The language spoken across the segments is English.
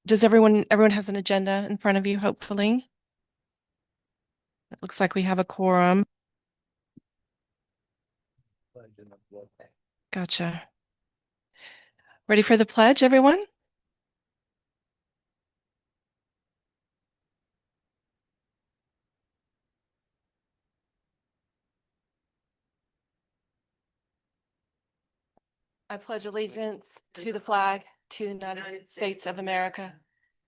does everyone has an agenda in front of you, hopefully? It looks like we have a quorum. Gotcha. Ready for the pledge, everyone? I pledge allegiance to the flag, to the United States of America,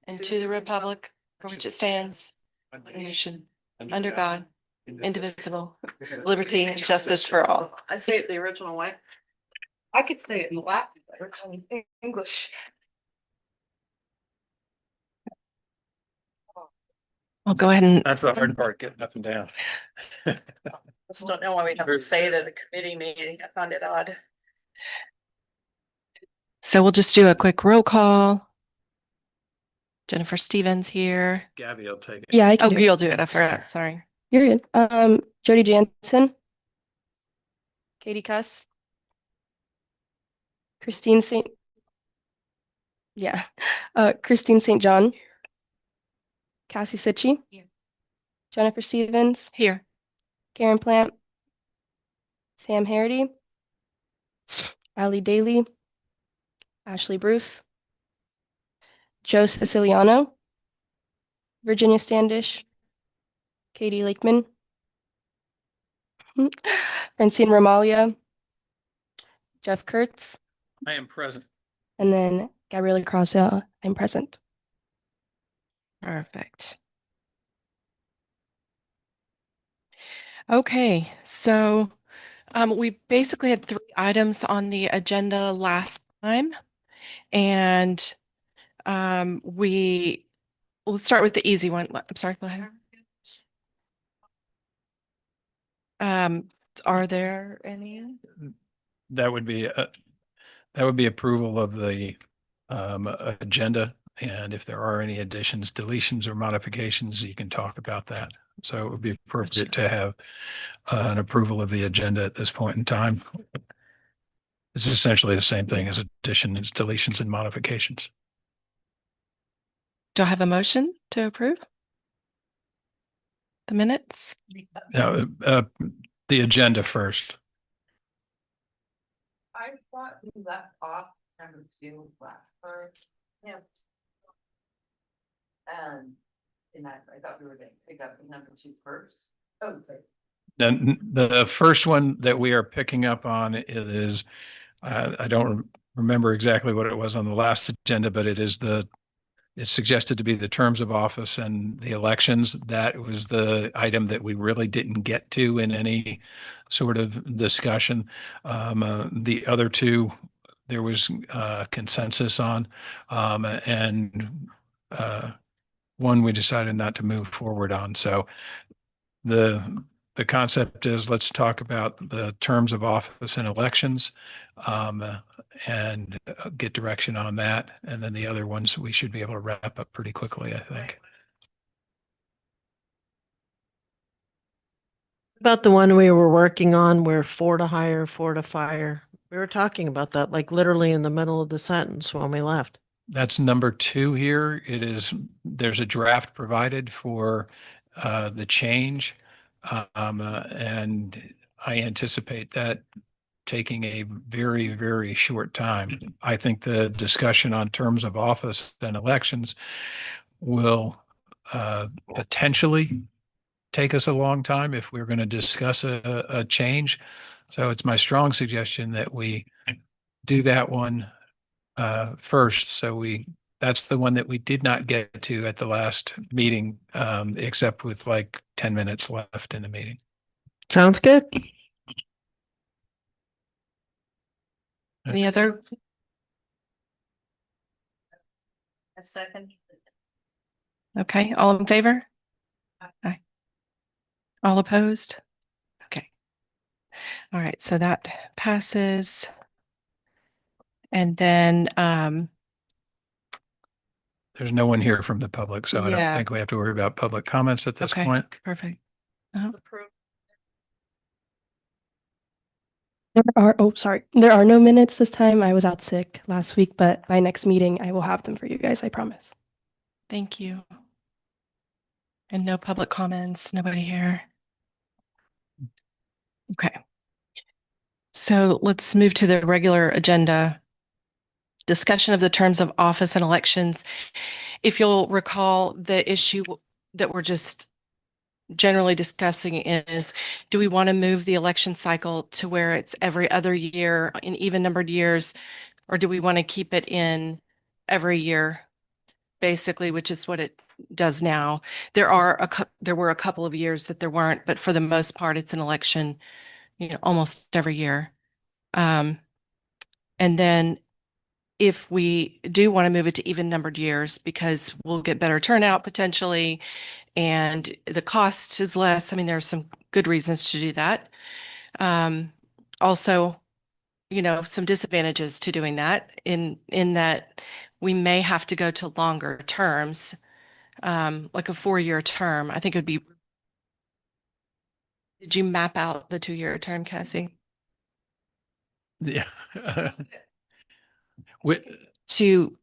and to the republic for which it stands, one nation, under God, indivisible, liberty and justice for all. I say it the original way. I could say it in Latin, but it's in English. I'll go ahead and. That's the hard part, getting up and down. I just don't know why we have to say it at a committee meeting. I found it odd. So we'll just do a quick roll call. Jennifer Stevens here. Gabby will take it. Yeah, I can Oh, do it. you'll do it. I forgot. Sorry. You're good. Jody Jansen, Katie Cuss, Christine St. Yeah, Christine St. John, Cassie Sitchie, Here. Jennifer Stevens, Here. Karen Plant, Sam Harity, Allie Daly, Ashley Bruce, Joe Siciliano, Virginia Standish, Katie Lakeman, Francine Romalia, Jeff Kurtz, I am present. and then Gabriela Crosell. I'm present. Perfect. Okay, so we basically had 3 items on the agenda last time, and we'll start with the easy one. I'm sorry, go ahead. Are there any? That would be approval of the agenda. And if there are any additions, deletions, or modifications, you can talk about that. So it would be appropriate to have an approval of the agenda at this point in time. It's essentially the same thing as additions, deletions, and modifications. Do I have a motion to approve the minutes? Now, the agenda first. I thought we left off number 2 last time. Yeah. And I thought we were going to pick up the number 2 first. Oh, okay. Then the first one that we are picking up on is, I don't remember exactly what it was on the last agenda, but it's suggested to be the terms of office and the elections. That was the item that we really didn't get to in any sort of discussion. The other 2, there was consensus on, and one we decided not to move forward on. So the concept is, let's talk about the terms of office and elections, and get direction on that. And then the other ones, we should be able to wrap up pretty quickly, I think. About the one we were working on where 4 to hire, 4 to fire. We were talking about that like literally in the middle of the sentence when we left. That's number 2 here. There's a draft provided for the change. And I anticipate that taking a very, very short time. I think the discussion on terms of office and elections will potentially take us a long time if we're going to discuss a change. So it's my strong suggestion that we do that one first. So that's the one that we did not get to at the last meeting, except with like 10 minutes left in the meeting. Sounds good. Any other? A second. Okay, all in favor? Aye. All opposed? Okay. All right, so that passes. And then There's no one here from the public, so I don't Yeah. think we have to worry about public comments at this Okay. point. Perfect. There are no minutes this time. I was out sick last week, but by next meeting, I will have them for you guys. I promise. Thank you. And no public comments, nobody here. Okay. So let's move to the regular agenda. Discussion of the terms of office and elections. If you'll recall, the issue that we're just generally discussing is, do we want to move the election cycle to where it's every other year in even numbered years, or do we want to keep it in every year, basically, which is what it does now? There were a couple of years that there weren't, but for the most part, it's an election, almost every year. And then if we do want to move it to even numbered years, because we'll get better turnout potentially, and the cost is less. I mean, there are some good reasons to do that. Also, some disadvantages to doing that in that we may have to go to longer terms, like a 4-year term. I think it would be. Did you map out the 2-year term, Cassie? Yeah. Wi- To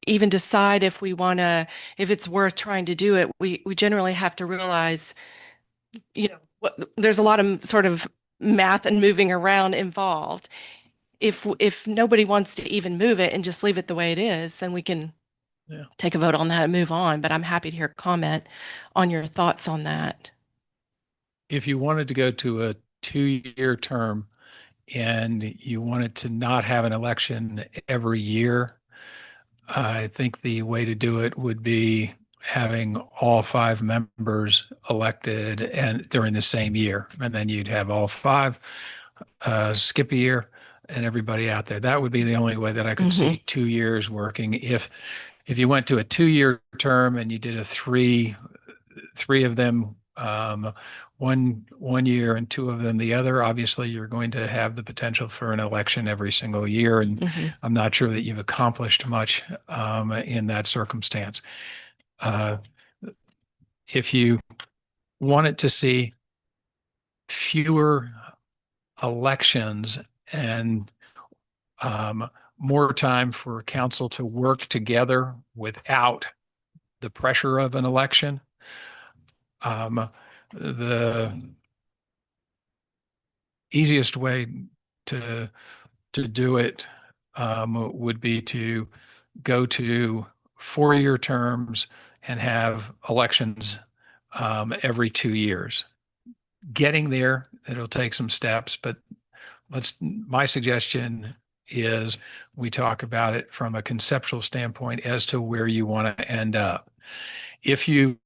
even decide if it's worth trying to do it, we generally have to realize, there's a lot of sort of math and moving around involved. If nobody wants to even move it and just leave it the way it is, then we can take a vote on that and move on. But I'm happy to hear a comment on your thoughts on that. If you wanted to go to a 2-year term and you wanted to not have an election every year, I think the way to do it would be having all 5 members elected and during the same year, and then you'd have all 5 skip a year and everybody out there. That would be the only way that I could see 2 years working. If you went to a 2-year term and you did a three of them one year and 2 of them the other, obviously you're going to have the potential for an election every single year, and I'm not sure that you've accomplished much in that circumstance. If you wanted to see fewer elections and more time for council to work together without the pressure of an election, the easiest way to do it would be to go to 4-year terms and have elections every 2 years. Getting there, it'll take some steps, but my suggestion is we talk about it from a conceptual standpoint as to where you want to end up. If you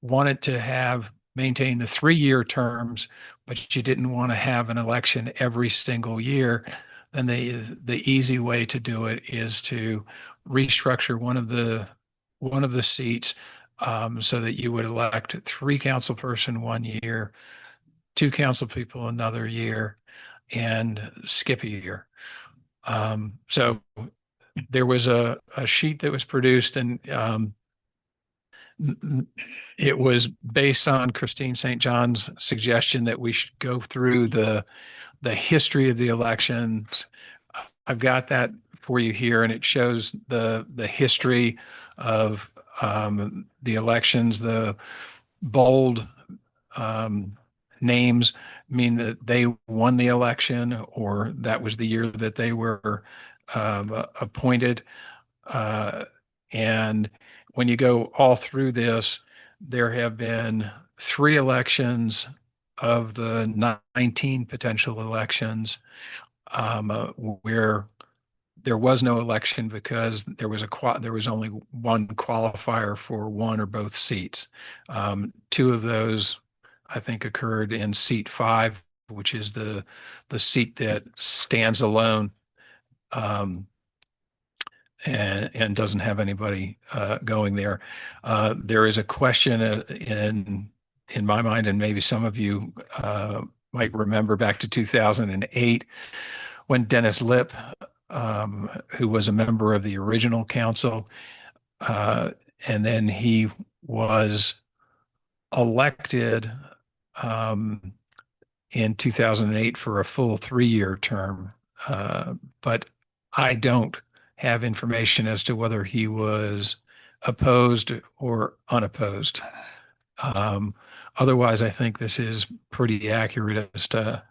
wanted to maintain the 3-year terms, but you didn't want to have an election every single year, then the easy way to do it is to restructure one of the seats so that you would elect 3 councilperson 1 year, 2 council people another year, and skip a year. So there was a sheet that was produced, and it was based on Christine St. John's suggestion that we should go through the history of the elections. I've got that for you here, and it shows the history of the elections. The bold names mean that they won the election, or that was the year that they were appointed. And when you go all through this, there have been 3 elections of the 19 potential elections where there was no election because there was only one qualifier for one or both seats. 2 of those, I think, occurred in seat 5, which is the seat that stands alone and doesn't have anybody going there. There is a question in my mind, and maybe some of you might remember back to 2008 when Dennis Lip, who was a member of the original council, and then he was elected in 2008 for a full 3-year term. But I don't have information as to whether he was opposed or unopposed. Otherwise, I think this is pretty accurate as to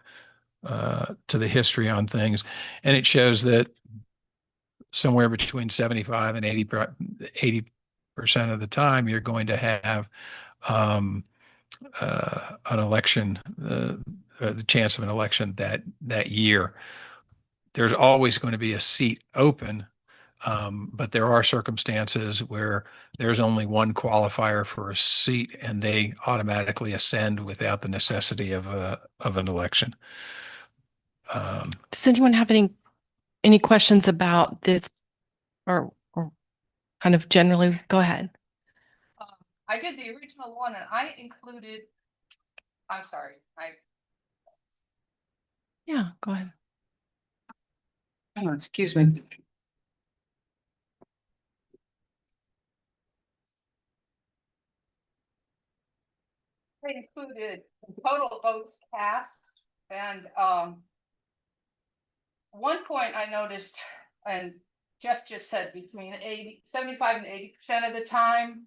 the history on things. And it shows that somewhere between 75 and 80% of the time, you're going to have an election, the chance of an election that year. There's always going to be a seat open, but there are circumstances where there's only one qualifier for a seat, and they automatically ascend without the necessity of an election. Does anyone have any questions about this or kind of generally? Go ahead. I did the original one and I included, I'm sorry, Yeah, go ahead. oh, excuse me. I included total votes cast and, one point I noticed, and Jeff just said between 75 and 80% of the time,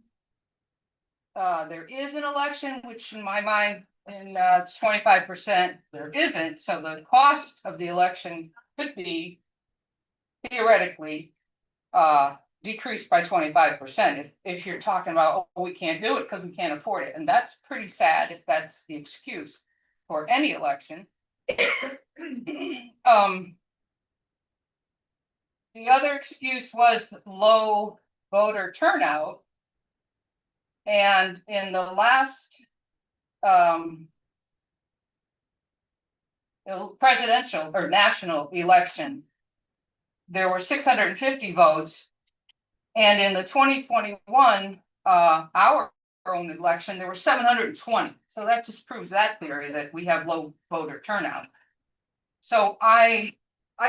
there is an election, which in my mind, it's 25%, there isn't. So the cost of the election could be theoretically decreased by 25% if you're talking about, oh, we can't do it because we can't afford it. And that's pretty sad if that's the excuse for any election. The other excuse was low voter turnout. And in the last presidential or national election, there were 650 votes. And in the 2021, our own election, there were 720. So that just proves that theory that we have low voter turnout. So I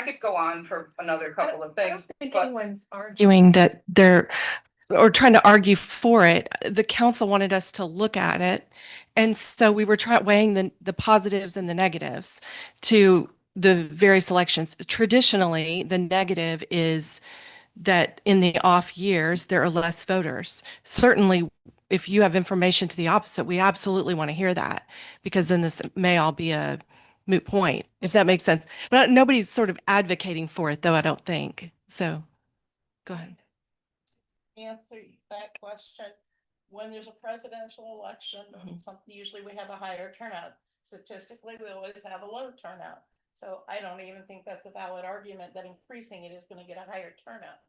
could go on for another couple of things, but Anyone's arguing that they're or trying to argue for it. The council wanted us to look at it. And so we were weighing the positives and the negatives to the various elections. Traditionally, the negative is that in the off years, there are less voters. Certainly, if you have information to the opposite, we absolutely want to hear that, because then this may all be a moot point, if that makes sense. But nobody's sort of advocating for it, though, I don't think. So go ahead. answer that question. When there's a presidential election, usually we have a higher turnout. Statistically, we always have a low turnout. So I don't even think that's a valid argument that increasing it is going to get a higher turnout.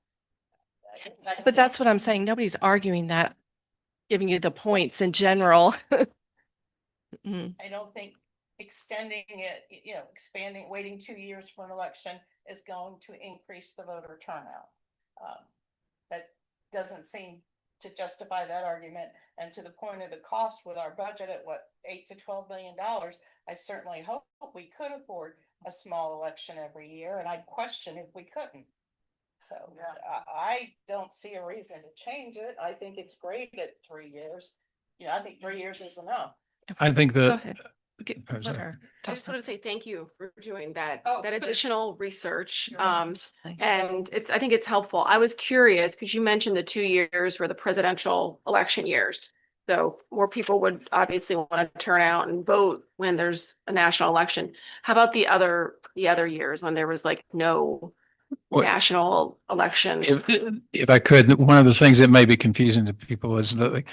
But that's what I'm saying. Nobody's arguing that, giving you the points in general. Mhm. I don't think extending it, expanding, waiting 2 years for an election is going to increase the voter turnout. That doesn't seem to justify that argument. And to the point of the cost with our budget at what, $8 to $12 million, I certainly hope we could afford a small election every year, and I'd question if we couldn't. So I don't see a reason to change it. I think it's great at 3 years. I think 3 years is enough. I think Go the, ahead. Oh, Let sorry. her I talk just want to say thank you for doing that, Oh, that good. additional research. some- And I think it's helpful. I was curious because you mentioned the 2 years were the presidential election years. So more people would obviously want to turn out and vote when there's a national election. How about the other years when there was like no What- national election? if I could, one of the things that may be confusing to people is the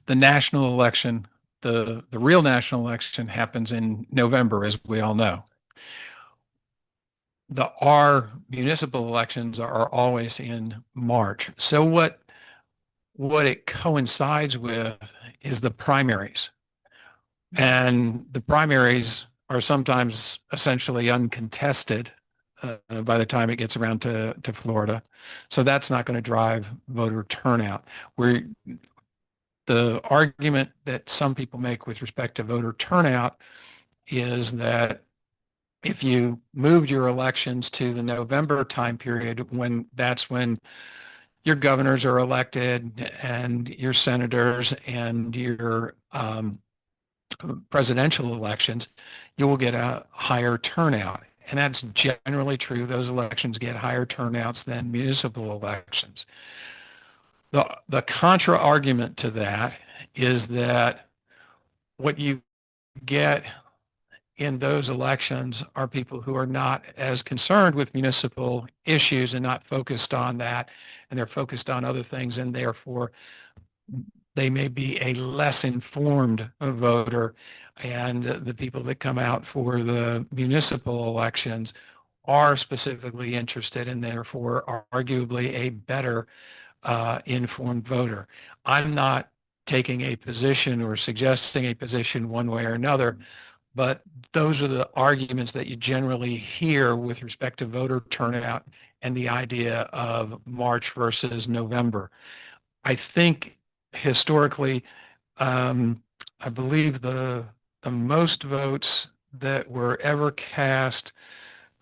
national election, the real national election happens in November, as we all know. Our municipal elections are always in March. So what it coincides with is the primaries. And the primaries are sometimes essentially uncontested by the time it gets around to Florida. So that's not going to drive voter turnout. The argument that some people make with respect to voter turnout is that if you moved your elections to the November time period, that's when your governors are elected and your senators and your presidential elections, you will get a higher turnout. And that's generally true. Those elections get higher turnouts than municipal elections. The contra argument to that is that what you get in those elections are people who are not as concerned with municipal issues and not focused on that, and they're focused on other things, and therefore they may be a less informed voter. And the people that come out for the municipal elections are specifically interested and therefore are arguably a better informed voter. I'm not taking a position or suggesting a position one way or another, but those are the arguments that you generally hear with respect to voter turnout and the idea of March versus November. I think historically, I believe the most votes that were ever cast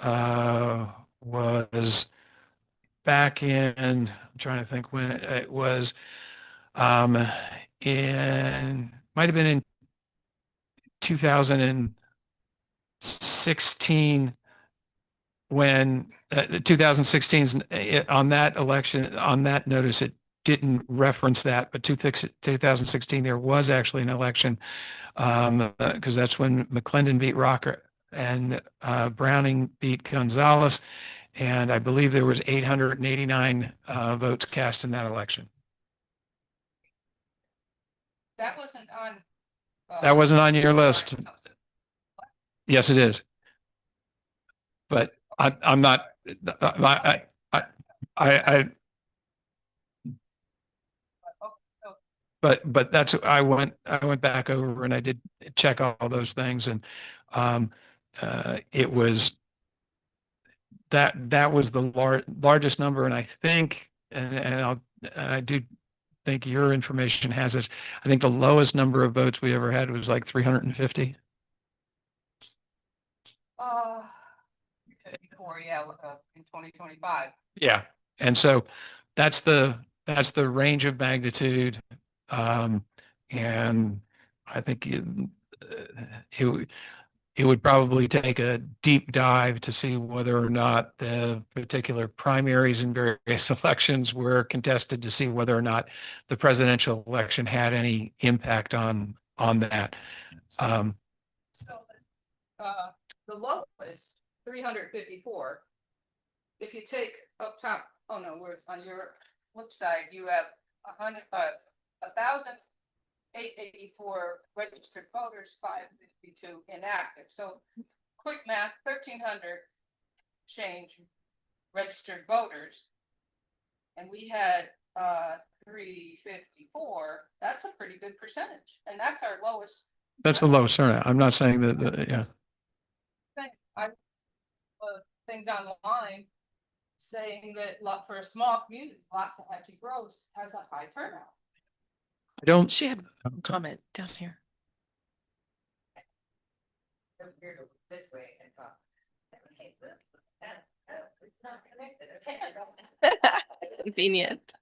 was back in, I'm trying to think when it was, might have been in 2016 when 2016's on that election, on that notice, it didn't reference that, but 2016 there was actually an election because that's when McClendon beat Rocker and Browning beat Gonzalez, and I believe there was 889 votes cast in that election. That wasn't on. That wasn't on your list. Yes, it is. But I'm not. But that's I went back over and I did check all those things, and it was that was the largest number, and I think I do think your information has it. I think the lowest number of votes we ever had was like 350. 54, yeah, in 2025. Yeah, and so that's the range of magnitude, and I think it would probably take a deep dive to see whether or not the particular primaries in various elections were contested to see whether or not the presidential election had any impact on that. So, the low is 354. If you take up top, oh no, we're on your flip side, you have 1,884 registered voters, 552 inactive. So quick math, 1,300 change registered voters. And we had 354. That's a pretty good percentage. And that's our lowest. That's the lowest turnout. I'm not saying that, yeah. Things online saying that for a small community, lots of Hatchie Groves has a high turnout. I don't. She had a comment down here. This way and it's not connected. Convenient.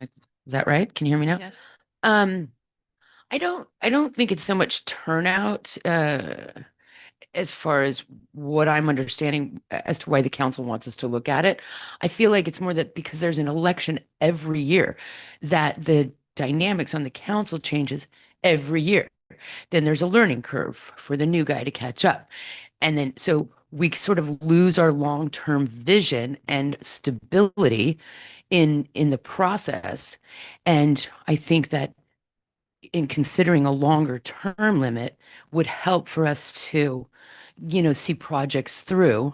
Is that right? Can you hear me now? Yes. I don't think it's so much turnout as far as what I'm understanding as to why the council wants us to look at it. I feel like it's more that because there's an election every year, that the dynamics on the council changes every year. Then there's a learning curve for the new guy to catch up. And then so we sort of lose our long-term vision and stability in the process. And I think that in considering a longer term limit would help for us to, see projects through,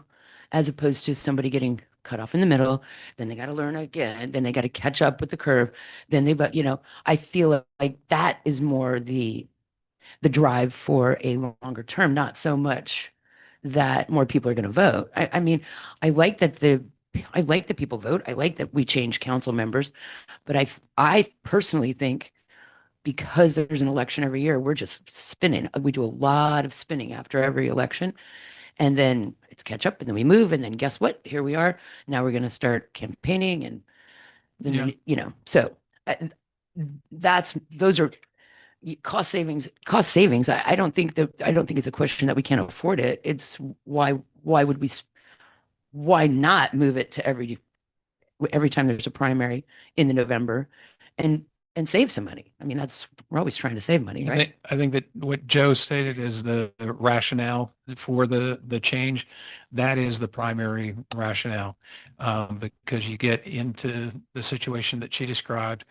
as opposed to somebody getting cut off in the middle, then they got to learn again, then they got to catch up with the curve, then I feel like that is more the drive for a longer term, not so much that more people are going to vote. I mean, I like that people vote. I like that we change council members, but I personally think because there's an election every year, we're just spinning. We do a lot of spinning after every election, and then it's catch up, and then we move, and then guess what? Here we are. Now we're going to start campaigning, and then so those are cost savings. I don't think it's a question that we can't afford it. It's why not move it to every time there's a primary in the November and save some money. I mean, we're always trying to save money, right? I think that what Joe stated is the rationale for the change. That is the primary rationale. Because you get into the situation that she described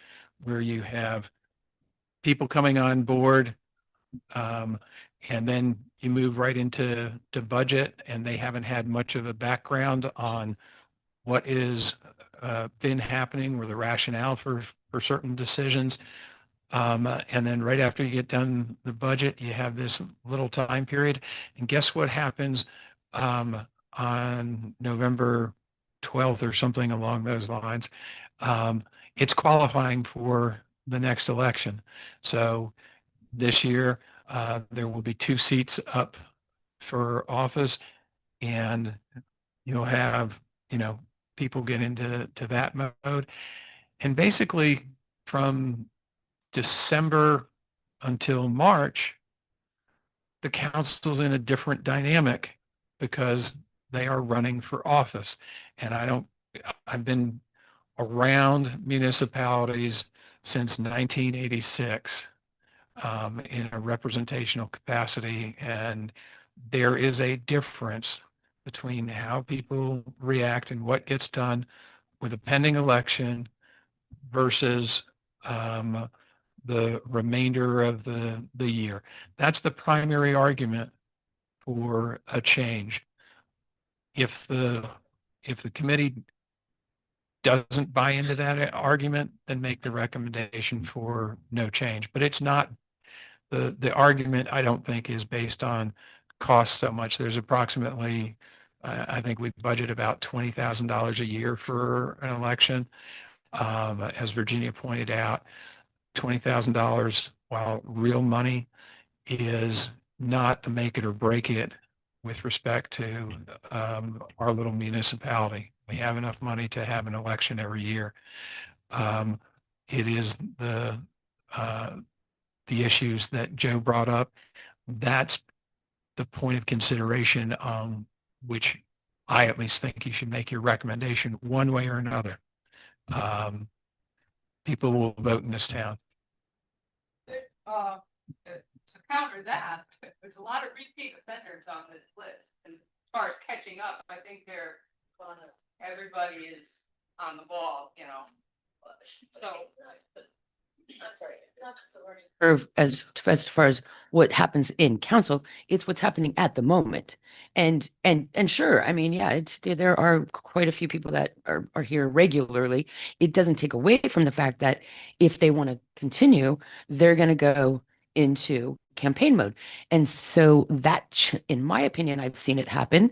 where you have people coming on board, and then you move right into budget, and they haven't had much of a background on what is been happening or the rationale for certain decisions. And then right after you get done the budget, you have this little time period. And guess what happens on November 12th or something along those lines? It's qualifying for the next election. So this year, there will be 2 seats up for office, and you'll have, people get into that mode. And basically from December until March, the council's in a different dynamic because they are running for office. And I've been around municipalities since 1986 in a representational capacity. And there is a difference between how people react and what gets done with a pending election versus the remainder of the year. That's the primary argument for a change. If the committee doesn't buy into that argument, then make the recommendation for no change. But it's not the argument, I don't think, is based on cost so much. There's approximately, I think we budget about $20,000 a year for an election. As Virginia pointed out, $20,000, while real money, is not the make it or break it with respect to our little municipality. We have enough money to have an election every year. It is the issues that Joe brought up. That's the point of consideration on which I at least think you should make your recommendation one way or another. People will vote in this town. To counter that, there's a lot of repeat offenders on this list. And as far as catching up, I think everybody is on the ball, so. I'm sorry. Curve as far as what happens in council, it's what's happening at the moment. And sure, I mean, yeah, there are quite a few people that are here regularly. It doesn't take away from the fact that if they want to continue, they're going to go into campaign mode. And so that, in my opinion, I've seen it happen.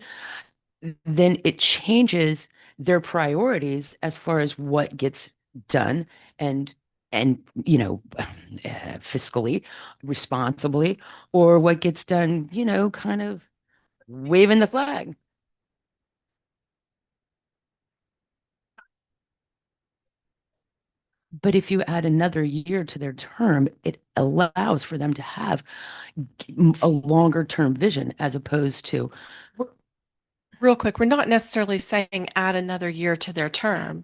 Then it changes their priorities as far as what gets done and fiscally responsibly, or what gets done, kind of waving the flag. But if you add another year to their term, it allows for them to have a longer term vision as opposed to. Real quick, we're not necessarily saying add another year to their term,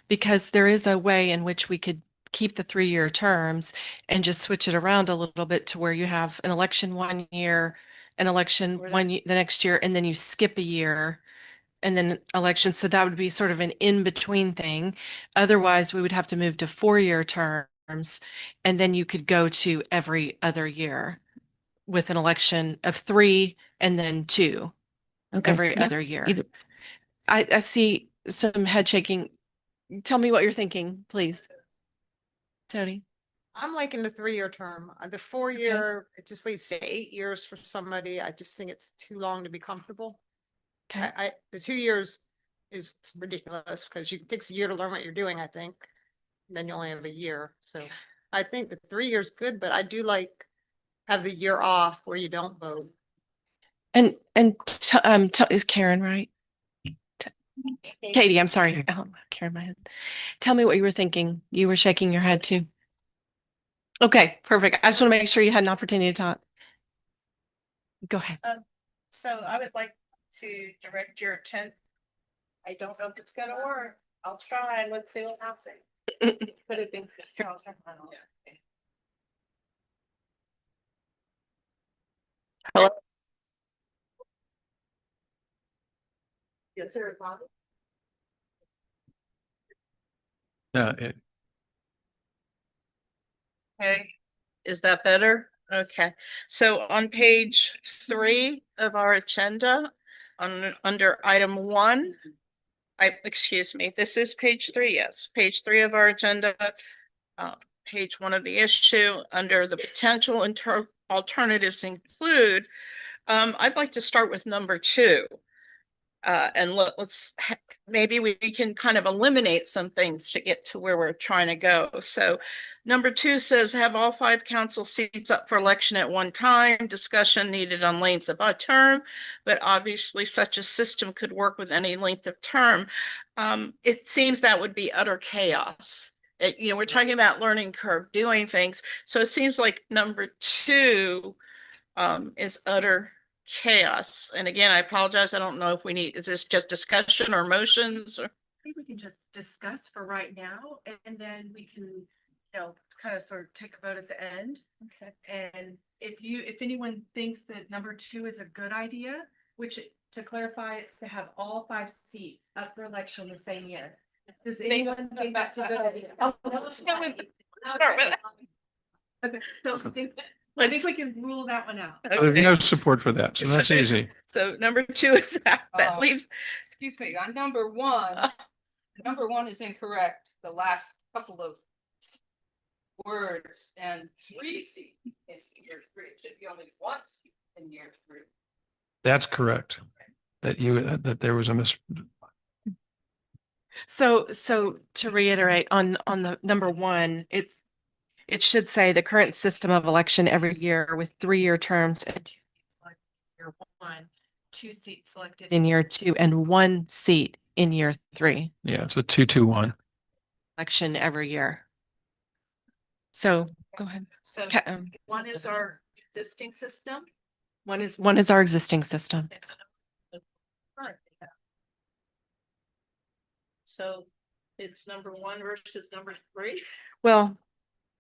because there is a way in which we could keep the 3-year terms and just switch it around a little bit to where you have an election 1 year, an election the next year, and then you skip a year and then election. So that would be sort of an in-between thing. Otherwise, we would have to move to 4-year terms, and then you could go to every other year with an election of 3 and then 2 every other year. I see some head shaking. Tell me what you're thinking, please. Tony? I'm liking the 3-year term. The 4-year, it just leads to 8 years for somebody. I just think it's too long to be comfortable. Okay. The 2 years is ridiculous because it takes a year to learn what you're doing, I think. And then you only have a year. So I think the 3 years good, but I do like have the year off where you don't vote. And is Karen right? Katie, I'm sorry. Oh, Karen, my head. Tell me what you were thinking. You were shaking your head too. Okay, perfect. I just want to make sure you had an opportunity to talk. Go ahead. So I would like to direct your attention. I don't know if it's gonna work, I'll try, let's see what happens. Could have been Chris Charles. Hello? Yes, sir. it- Okay, is that better? Okay, so on page 3 of our agenda, under item 1. Excuse me, this is page 3, yes, page 3 of our agenda. Page 1 of the issue, under the potential alternatives include, I'd like to start with number 2. And maybe we can kind of eliminate some things to get to where we're trying to go. So number 2 says have all 5 council seats up for election at one time, discussion needed on length of a term, but obviously such a system could work with any length of term. It seems that would be utter chaos. We're talking about learning curve, doing things. So it seems like number 2 is utter chaos. And again, I apologize. I don't know if is this just discussion or motions or? I think we can just discuss for right now, and then we can, kind of sort of take a vote at the end. Okay. And if anyone thinks that number 2 is a good idea, which to clarify, it's to have all 5 seats up for election the same year. Does anyone think that's a good idea? Let's start with that. Okay, so I think we can rule that one out. There's no support for that, so that's easy. So number 2 is that leaves. Excuse me, on number 1, number 1 is incorrect. The last couple of words and 3 seats in year 3. It should be only 1 seat in year 3. That's correct. That there was a So to reiterate on the number 1, it should say the current system of election every year with 3-year terms and 2 seats selected in year 1, 2 seats selected in year 2, and 1 seat in year 3. Yeah, it's a 2-2-1. Election every year. So go ahead. So Ca- 1 is our existing system. One is our existing system. So it's number 1 versus number 3. Well,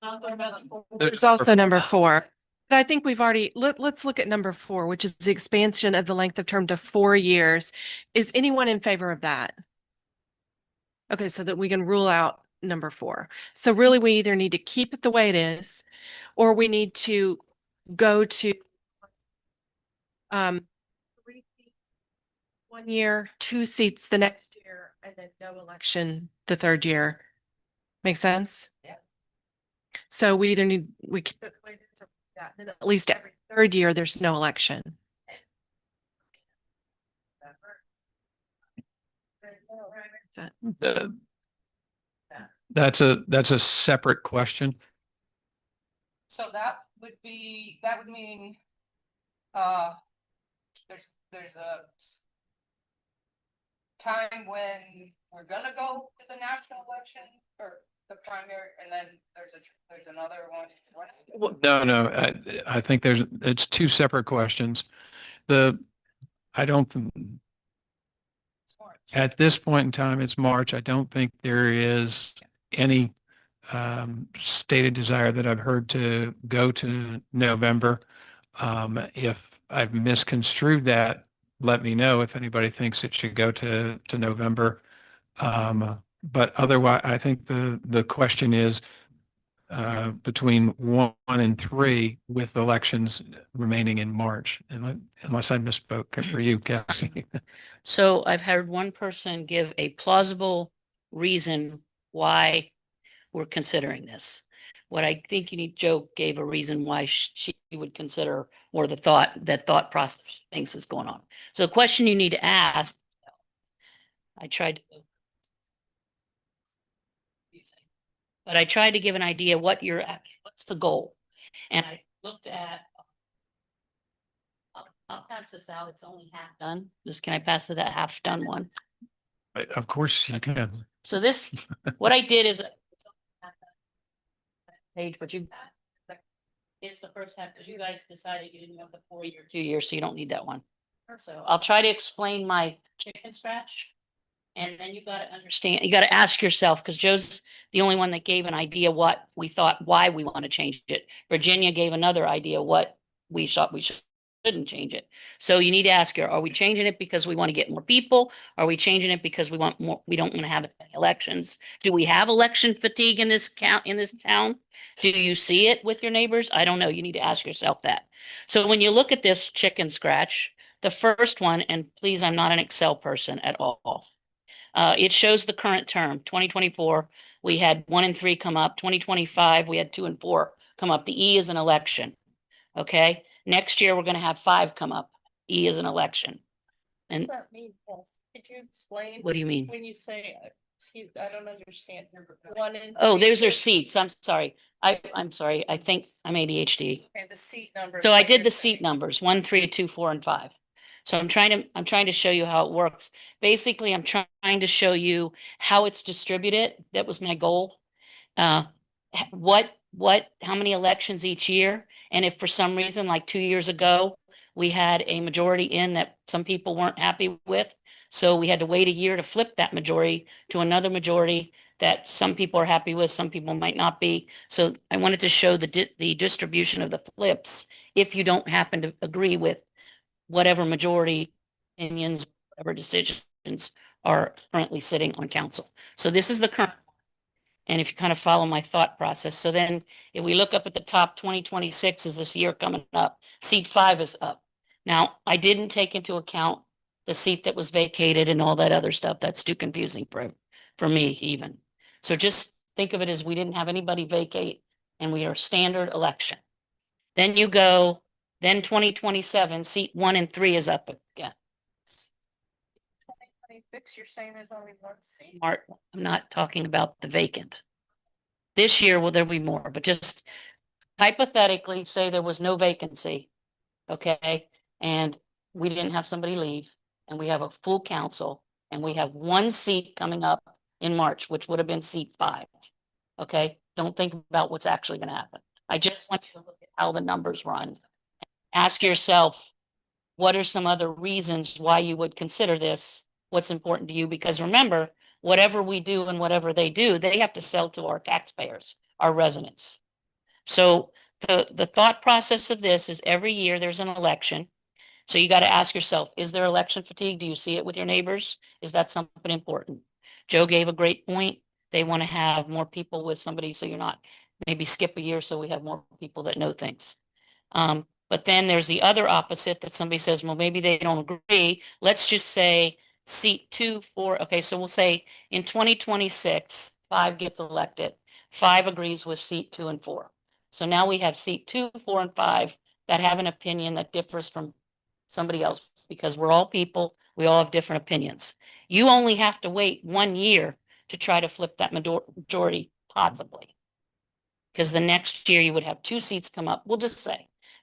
There's there's also number 4. But I think we've already, let's look at number 4, which is the expansion of the length of term to 4 years. Is anyone in favor of that? Okay, so that we can rule out number 4. So really, we either need to keep it the way it is, or we need to go to 3 seats 1 year, 2 seats the next year, and then no election the 3rd year. Make sense? Yeah. So we either we keep it the way it is, or then at least every 3rd year, there's no election. The- That's a separate question. So that would mean, there's a time when we're gonna go to the national election or the primary, and then there's another one. No, I think it's 2 separate questions. At this point in time, it's March. I don't think there is any stated desire that I've heard to go to November. If I've misconstrued that, let me know if anybody thinks it should go to November. But otherwise, I think the question is between 1 and 3 with elections remaining in March, unless I misspoke for you, Cassie. So I've heard one person give a plausible reason why we're considering this. What I think Joe gave a reason why she would consider, or the thought process things is going on. So the question you need to ask, I tried to, but I tried to give an idea what's the goal. And I looked at, I'll pass this out. It's only half done. Can I pass it that half done one? Of course you can. So this, what I did is page, but it's the first half, because you guys decided you didn't have the 4 year, 2 years, so you don't need that one. So I'll try to explain my chicken scratch. And then you gotta understand, you gotta ask yourself, because Joe's the only one that gave an idea what we thought, why we want to change it. Virginia gave another idea what we thought we shouldn't change it. So you need to ask her, are we changing it because we want to get more people? Are we changing it because we want more, we don't want to have any elections? Do we have election fatigue in this in this town? Do you see it with your neighbors? I don't know. You need to ask yourself that. So when you look at this chicken scratch, the first one, and please, I'm not an Excel person at all. It shows the current term, 2024, we had 1 and 3 come up. 2025, we had 2 and 4 come up. The E is an election. Okay, next year, we're gonna have 5 come up. E is an election. What And does that mean? Yes. Could you explain? what do you mean? When you say, excuse, I don't understand. One and Oh, three, there's their what- seats. I'm sorry. I'm sorry. I think I'm ADHD. Okay, the seat number. So I did the seat numbers, 1, 3, 2, 4, and 5. So I'm trying to show you how it works. Basically, I'm trying to show you how it's distributed. That was my goal. How many elections each year? And if for some reason, like 2 years ago, we had a majority in that some people weren't happy with. So we had to wait a year to flip that majority to another majority that some people are happy with, some people might not be. So I wanted to show the distribution of the flips if you don't happen to agree with whatever majority opinions, whatever decisions are currently sitting on council. So this is the current. And if you kind of follow my thought process, so then if we look up at the top, 2026 is this year coming up, seat 5 is up. Now, I didn't take into account the seat that was vacated and all that other stuff. That's too confusing for me even. So just think of it as we didn't have anybody vacate and we are standard election. Then you go, then 2027, seat 1 and 3 is up again. 2026, you're saying there's only one seat? Art, I'm not talking about the vacant. This year, will there be more, but just hypothetically say there was no vacancy. Okay, and we didn't have somebody leave and we have a full council and we have 1 seat coming up in March, which would have been seat 5. Okay, don't think about what's actually going to happen. I just want you to look at how the numbers run. Ask yourself, what are some other reasons why you would consider this? What's important to you? Because remember, whatever we do and whatever they do, they have to sell to our taxpayers, our residents. So the thought process of this is every year there's an election. So you got to ask yourself, is there election fatigue? Do you see it with your neighbors? Is that something important? Joe gave a great point. They want to have more people with somebody, so you're not, maybe skip a year so we have more people that know things. But then there's the other opposite that somebody says, well, maybe they don't agree. Let's just say seat 2, 4. Okay, so we'll say in 2026, 5 gets elected. 5 agrees with seat 2 and 4. So now we have seat 2, 4, and 5 that have an opinion that differs from somebody else because we're all people. We all have different opinions. You only have to wait 1 year to try to flip that majority, possibly. Because the next year you would have 2 seats come up. We'll just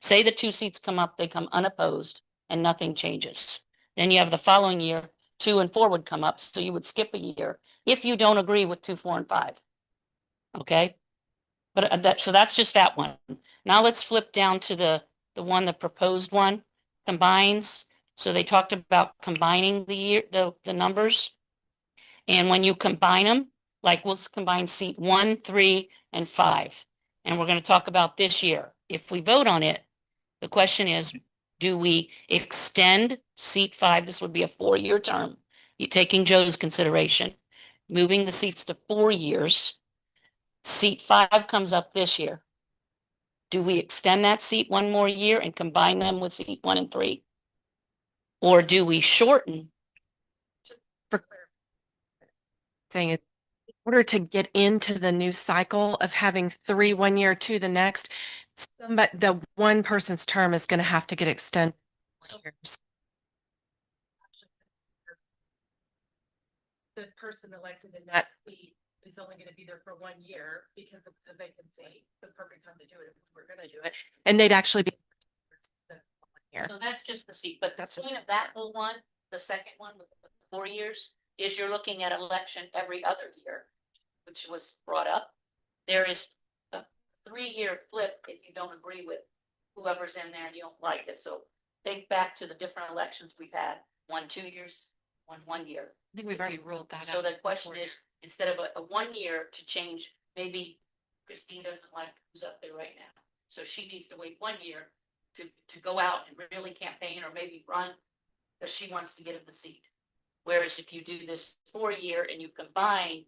say the 2 seats come up, they come unopposed and nothing changes. Then you have the following year, 2 and 4 would come up. So you would skip a year if you don't agree with 2, 4, and 5. Okay. But so that's just that one. Now let's flip down to the one, the proposed one combines. So they talked about combining the numbers. And when you combine them, like we'll combine seat 1, 3, and 5. And we're going to talk about this year. If we vote on it, the question is, do we extend seat 5? This would be a 4-year term. You're taking Joe's consideration, moving the seats to 4 years. Seat 5 comes up this year. Do we extend that seat 1 more year and combine them with seat 1 and 3? Or do we shorten? Saying it, in order to get into the new cycle of having 3 1 year, 2 the next, the one person's term is going to have to get extended. The person elected in that seat is only going to be there for 1 year because of the vacancy, the perfect time to do it if we're going to do it. And they'd actually be here. So that's just the seat, but the point of that little one, the second one with the 4 years, is you're looking at election every other year, which was brought up. There is a 3-year flip if you don't agree with whoever's in there and you don't like it. So think back to the different elections we've had, 1 2 years, one year. I think we've already ruled that out. So the question is, instead of a 1 year to change, maybe Christine doesn't like who's up there right now. So she needs to wait 1 year to go out and really campaign or maybe run, because she wants to get in the seat. Whereas if you do this 4 year and you combine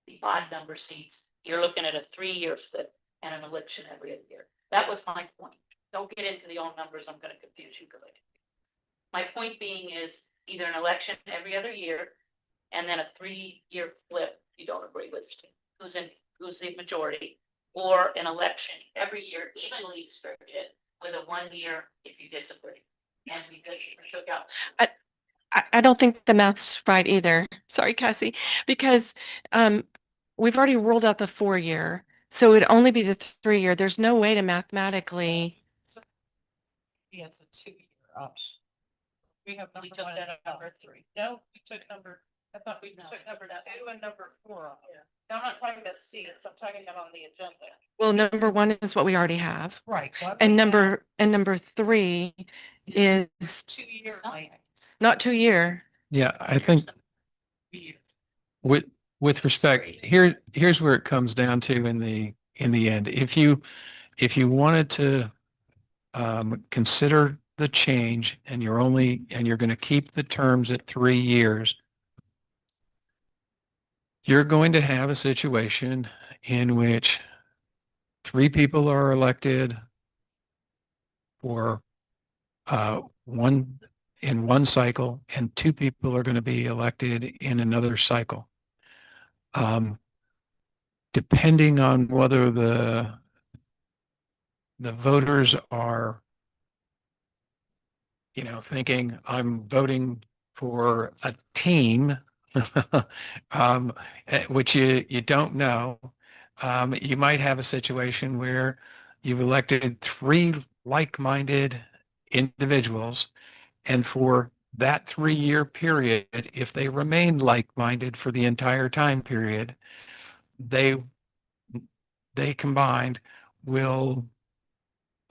the odd number seats, you're looking at a 3 year flip and an election every other year. That was my point. Don't get into the old numbers. I'm gonna confuse you because my point being is either an election every other year and then a 3 year flip, if you don't agree with who's the majority, or an election every year evenly distributed with a 1 year if you disagree. And we just took out. I don't think the math's right either. Sorry, Cassie, because we've already ruled out the 4 year. So it'd only be the 3 year. There's no way to mathematically. Yes, a 2 year option. We have We number took one that and out. number three. No, we took number, I thought we No. took number two and number four off. Now, I'm not talking about seats, I'm talking about on the agenda. Well, number one is what we already have. Right. And number three is 2 year. Like, not 2 year. Yeah, I think with respect, here's where it comes down to in the end. If you wanted to consider the change and you're going to keep the terms at 3 years, you're going to have a situation in which 3 people are elected for one in one cycle and 2 people are going to be elected in another cycle. Depending on whether the voters are, thinking I'm voting for a team, which you don't know, you might have a situation where you've elected 3 like-minded individuals, and for that 3 year period, if they remain like-minded for the entire time period, they combined will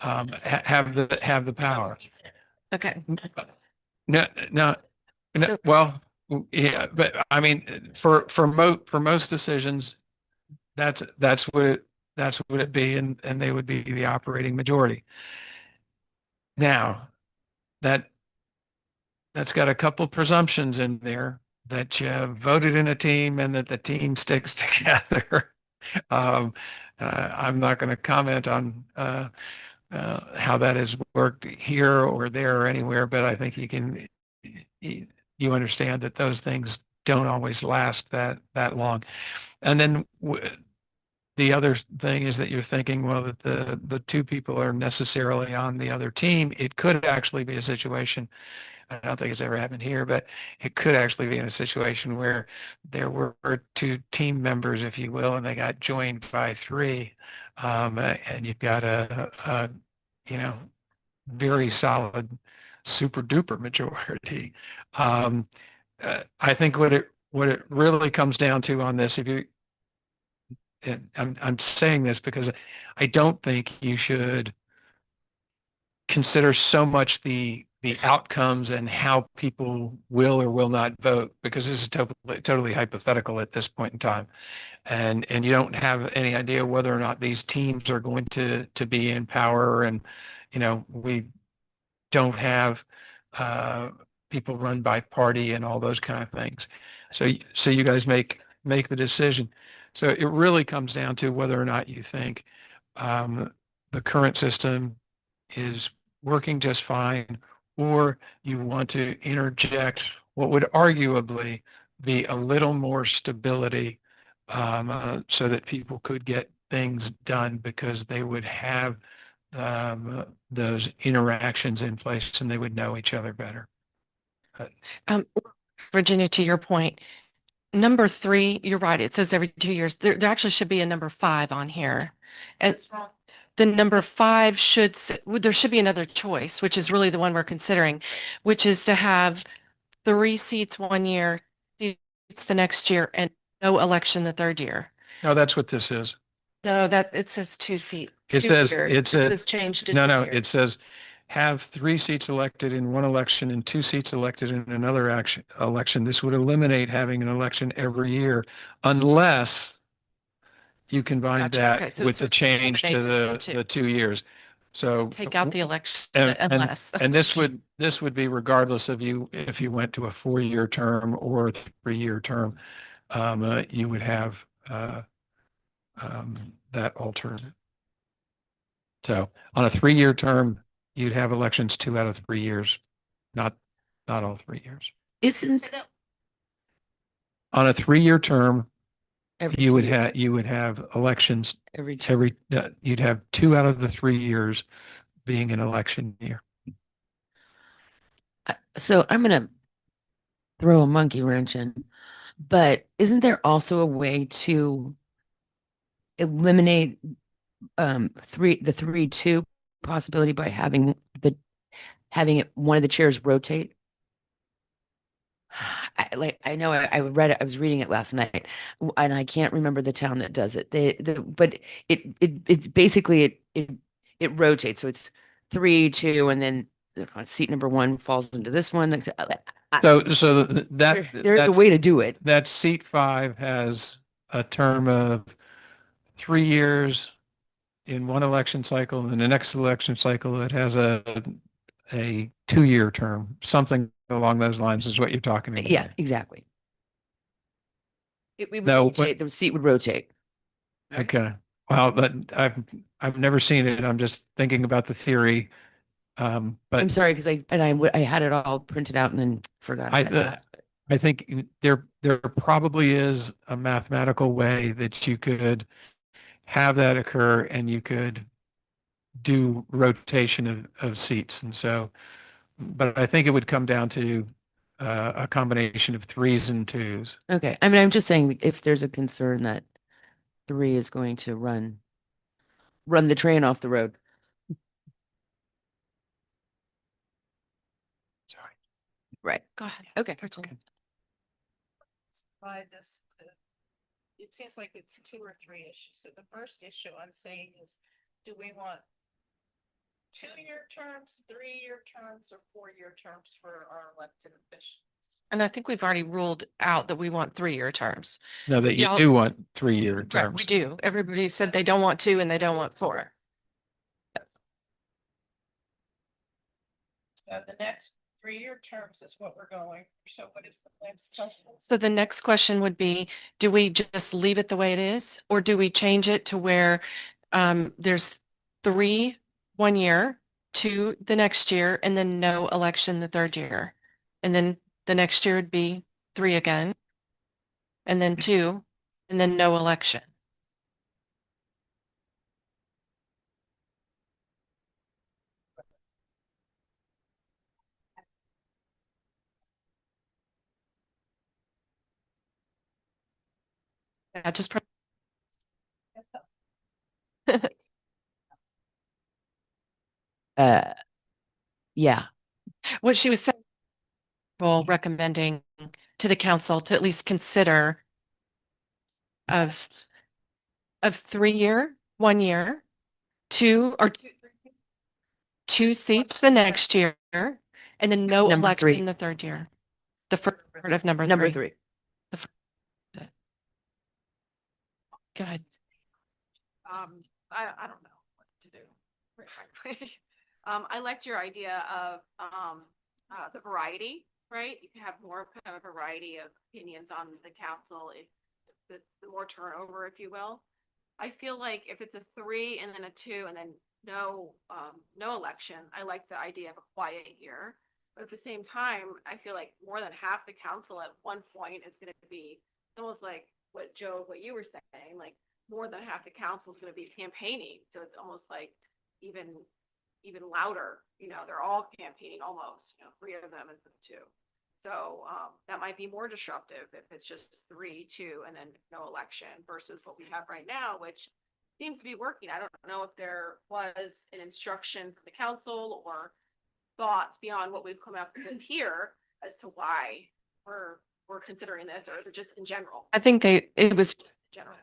have the power. Okay. No, So- well, yeah, but I mean, for most decisions, that's what it be, and they would be the operating majority. Now, that's got a couple presumptions in there that you voted in a team and that the team sticks together. I'm not going to comment on how that has worked here or there or anywhere, but I think you understand that those things don't always last that long. And then the other thing is that you're thinking, well, that the 2 people are necessarily on the other team. It could actually be a situation, I don't think it's ever happened here, but it could actually be in a situation where there were 2 team members, if you will, and they got joined by 3. And you've got a very solid super duper majority. I think what it really comes down to on this, and I'm saying this because I don't think you should consider so much the outcomes and how people will or will not vote, because this is totally hypothetical at this point in time. And you don't have any idea whether or not these teams are going to be in power. And, we don't have people run by party and all those kind of things. So you guys make the decision. So it really comes down to whether or not you think the current system is working just fine, or you want to interject what would arguably be a little more stability, so that people could get things done because they would have those interactions in place and they would know each other better. Virginia, to your point, number 3, you're right. It says every 2 years. There actually should be a number 5 on here. And the number 5 there should be another choice, which is really the one we're considering, which is to have 3 seats 1 year, seats the next year, and no election the 3rd year. No, that's what this is. No, that it says 2 seats. It says It's changed to no, 2 years. it says have 3 seats elected in one election and 2 seats elected in another election. This would eliminate having an election every year unless you combine Gotcha. Okay, that so with it's the change to eliminate the two. the 2 years. So Take out the election and- unless. and this would be regardless of if you went to a 4-year term or a 3-year term, you would have that alternative. So on a 3-year term, you'd have elections 2 out of 3 years, not all 3 years. Isn't On a 3-year term, every you 2 would years, have elections every two, you'd have 2 out of the 3 years being an election year. so I'm gonna throw a monkey wrench in, but isn't there also a way to eliminate the 3-2 possibility by having one of the chairs rotate? I know I read it, I was reading it last night, and I can't remember the town that does it. But it basically it rotates. So it's 3-2, and then seat number 1 falls into this one. So There is a way to do it. that seat 5 has a term of 3 years in one election cycle, and the next election cycle, it has a 2-year term, something along those lines is what you're talking about. Yeah, exactly. It would No, rotate, the seat would rotate. Okay. Well, but I've never seen it. I'm just thinking about the theory. I'm But sorry, because I had it all printed out and then forgot. I think there probably is a mathematical way that you could have that occur and you could do rotation of seats. And so, but I think it would come down to a combination of 3s and 2s. Okay, I mean, I'm just saying if there's a concern that 3 is going to run the train off the road. Sorry. Right. Go ahead. Okay. Okay. By this, it seems like it's 2 or 3 issues. So the first issue I'm saying is, do we want 2-year terms, 3-year terms, or 4-year terms for our elected officials? And I think we've already ruled out that we want 3-year terms. No, that you Y'all- do want 3-year Right, terms. we do. Everybody said they don't want 2 and they don't want 4. So the next 3-year terms is what we're going. So what is the next question? So the next question would be, do we just leave it the way it is? Or do we change it to where there's 3 1 year, 2 the next year, and then no election the 3rd year? And then the next year would be 3 again, and then 2, and then no election. Yeah, just Yeah, what she was saying, well, recommending to the council to at least consider of 3-year, 1 year, 2 or 2 seats the next year, and then no Number election 3. in the 3rd year. The first part of number number 3. 3. Go ahead. I don't know what to do, quite frankly. I liked your idea of, the variety, right? You can have more kind of a variety of opinions on the council, if the more turnover, if you will. I feel like if it's a 3 and then a 2 and then no election, I like the idea of a quiet year. But at the same time, I feel like more than half the council at one point is gonna be almost like what you were saying, like more than half the council is gonna be campaigning. So it's almost like even louder, they're all campaigning almost, 3 of them instead of 2. So that might be more disruptive if it's just 3, 2, and then no election versus what we have right now, which seems to be working. I don't know if there was an instruction from the council or thoughts beyond what we've come up with here as to why we're considering this, or is it just in general? I think it was General.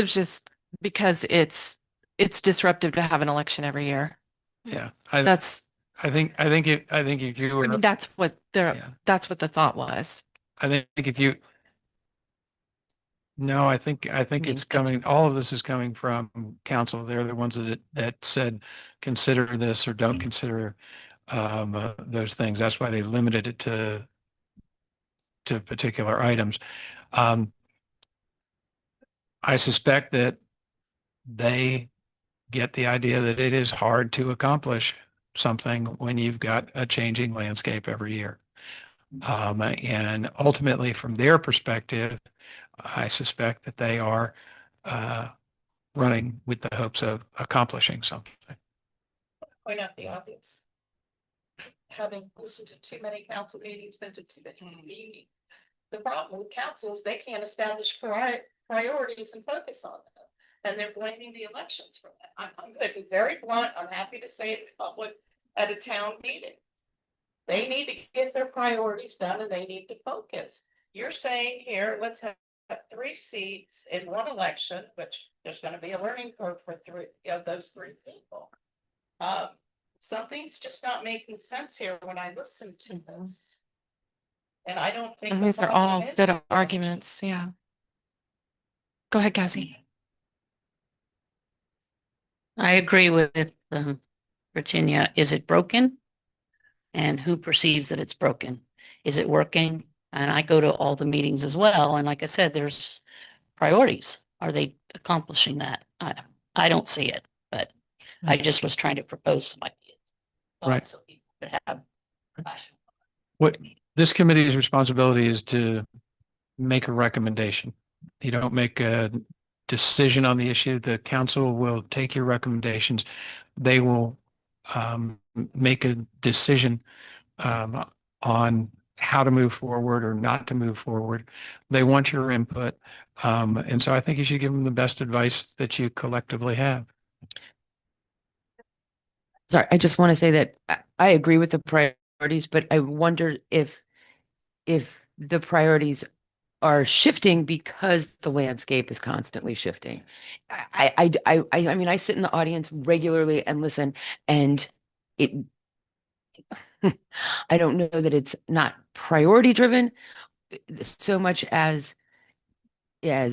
just because it's disruptive to have an election every year. Yeah. That's I think if you I were, mean, that's what Yeah. that's what the thought was. I think if you, no, I think it's coming, all of this is coming from council. They're the ones that said, consider this or don't consider those things. That's why they limited it to particular items. I suspect that they get the idea that it is hard to accomplish something when you've got a changing landscape every year. And ultimately, from their perspective, I suspect that they are running with the hopes of accomplishing something. Point out the obvious. Having listened to too many council meetings, been to too many meetings. The problem with council is they can't establish priorities and focus on them. And they're blaming the elections for that. I'm going to be very blunt. I'm happy to say it in public at a town meeting. They need to get their priorities done and they need to focus. You're saying here, let's have 3 seats in one election, which there's going to be a learning curve for 3 of those 3 people. Something's just not making sense here when I listen to this. And I don't think. And the these are all problem is good the arguments. Yeah. Go ahead, Cassie. I agree with Virginia. Is it broken? And who perceives that it's broken? Is it working? And I go to all the meetings as well. And like I said, there's priorities. Are they accomplishing that? I don't see it, but I just was trying to propose some ideas. Right. So people could have passion. What this committee's responsibility is to make a recommendation. You don't make a decision on the issue. The council will take your recommendations. They will make a decision on how to move forward or not to move forward. They want your input. And so I think you should give them the best advice that you collectively have. Sorry, I just want to say that I agree with the priorities, but I wonder if the priorities are shifting because the landscape is constantly shifting. I mean, I sit in the audience regularly and listen, and it, I don't know that it's not priority driven so much as I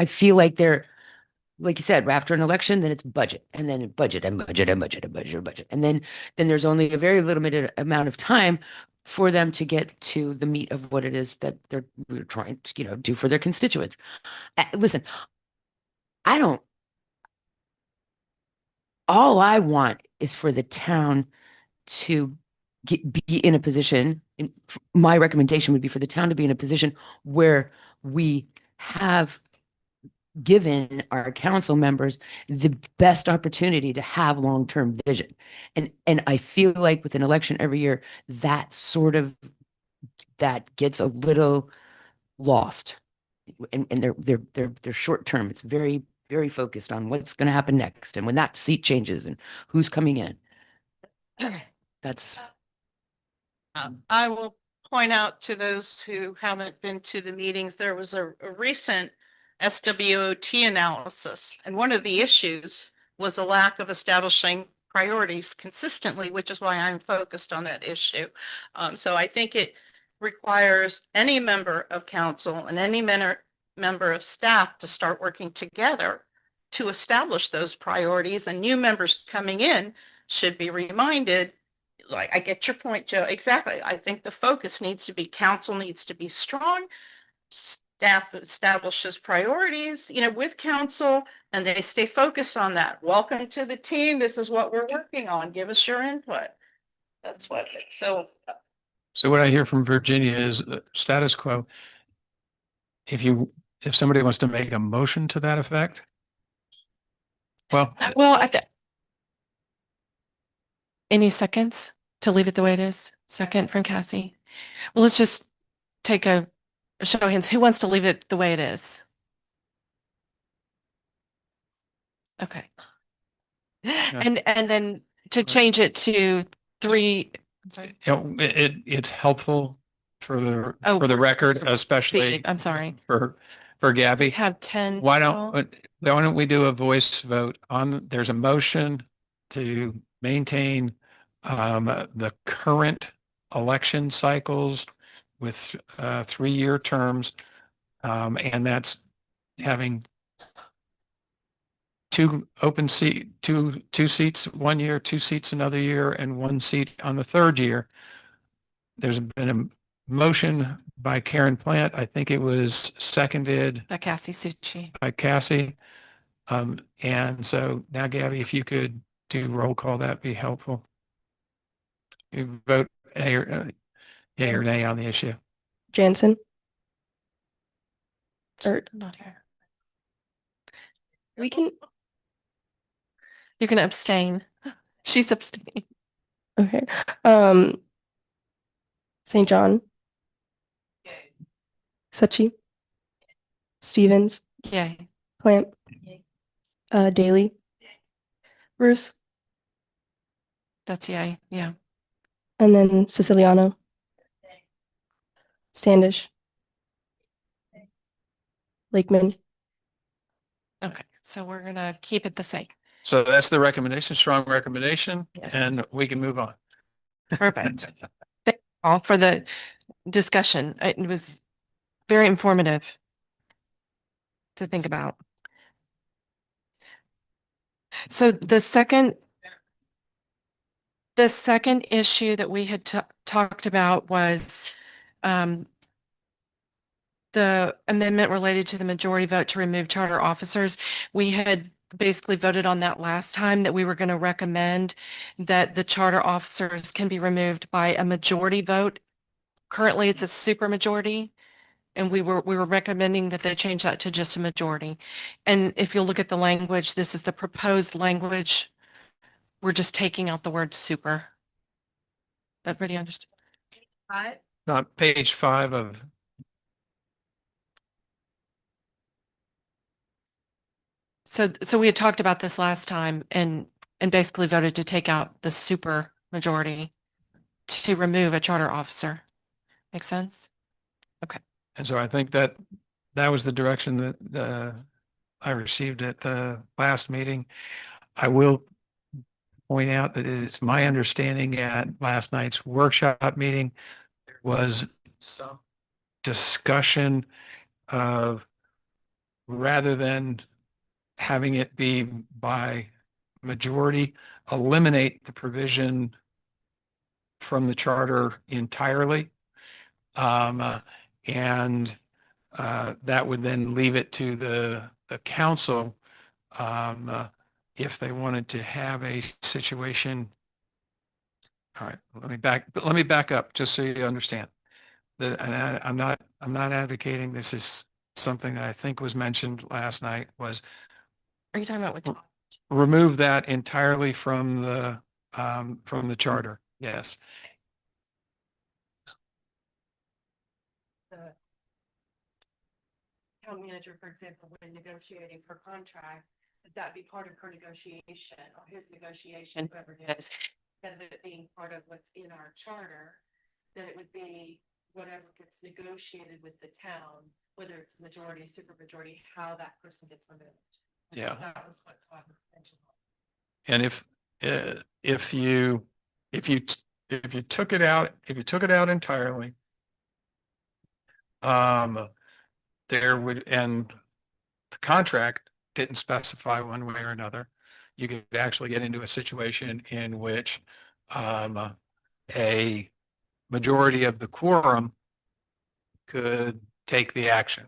feel like they're, like you said, after an election, then it's budget and then budget and budget and budget and budget and budget. And then there's only a very limited amount of time for them to get to the meat of what it is that they're trying to, do for their constituents. Listen, all I want is for the town to be in a position, my recommendation would be for the town to be in a position where we have given our council members the best opportunity to have long-term vision. And I feel like with an election every year, that gets a little lost. And they're short term. It's very, very focused on what's going to happen next. And when that seat changes and who's coming in. That's I will point out to those who haven't been to the meetings, there was a recent SWOT analysis. And one of the issues was a lack of establishing priorities consistently, which is why I'm focused on that issue. So I think it requires any member of council and any member of staff to start working together to establish those priorities, and new members coming in should be reminded, like, I get your point, Joe. Exactly. I think the focus needs to be, council needs to be strong. Staff establishes priorities, with council, and they stay focused on that. Welcome to the team. This is what we're working on. Give us your input. That's what, so what I hear from Virginia is status quo. If somebody wants to make a motion to that effect, well, Any seconds to leave it the way it is? Second from Cassie. Well, let's just take a show of hands. Who wants to leave it the way it is? Okay. And then to change it to 3. I'm sorry. it's helpful for the Oh, record, especially I'm sorry. for Gabby. We have 10. Why people. don't we do a voice vote on, there's a motion to maintain the current election cycles with 3-year terms. And that's having two seats 1 year, 2 seats another year, and 1 seat on the 3rd year. There's been a motion by Karen Plant. I think it was seconded By Cassie Suchi. by Cassie. And so now, Gabby, if you could do roll call, that'd be helpful. You vote yea or nay on the issue. Jansen, or Not here. we can, You're gonna abstain. She's abstaining. okay. St. John, Suchi, Stevens, Yay. Plant, Daly, Bruce, That's yay. Yeah. and then Siciliano, Standish, Lakeman. Okay. So we're gonna keep it the same. So that's the recommendation, strong recommendation, Yes. and we can move on. Perfect. Thank you all for the discussion. It was very informative to think about. So the second issue that we had talked about was the amendment related to the majority vote to remove charter officers. We had basically voted on that last time, that we were going to recommend that the charter officers can be removed by a majority vote. Currently, it's a super majority, and we were recommending that they change that to just a majority. And if you'll look at the language, this is the proposed language. We're just taking out the word super. Everybody understand? Not page 5 of, So we had talked about this last time and basically voted to take out the super majority to remove a charter officer. Make sense? and so I think that was the direction that I received at the last meeting. I will point out that it's my understanding at last night's workshop meeting, there was some discussion of, rather than having it be by majority, eliminate the provision from the charter entirely. And that would then leave it to the council if they wanted to have a situation. All right, let me back up just so you understand. I'm not advocating, this is something that I think was mentioned last night, was Are you talking about what? remove that entirely from the charter. Yes. The town manager, for example, when negotiating for contract, that be part of her negotiation or his negotiation, whoever it is, instead of it being part of what's in our charter, then it would be whatever gets negotiated with the town, whether it's majority, super majority, how that person gets removed. Yeah. That was what Todd mentioned. And if you took it out entirely, there would, and the contract didn't specify one way or another, you could actually get into a situation in which a majority of the quorum could take the action.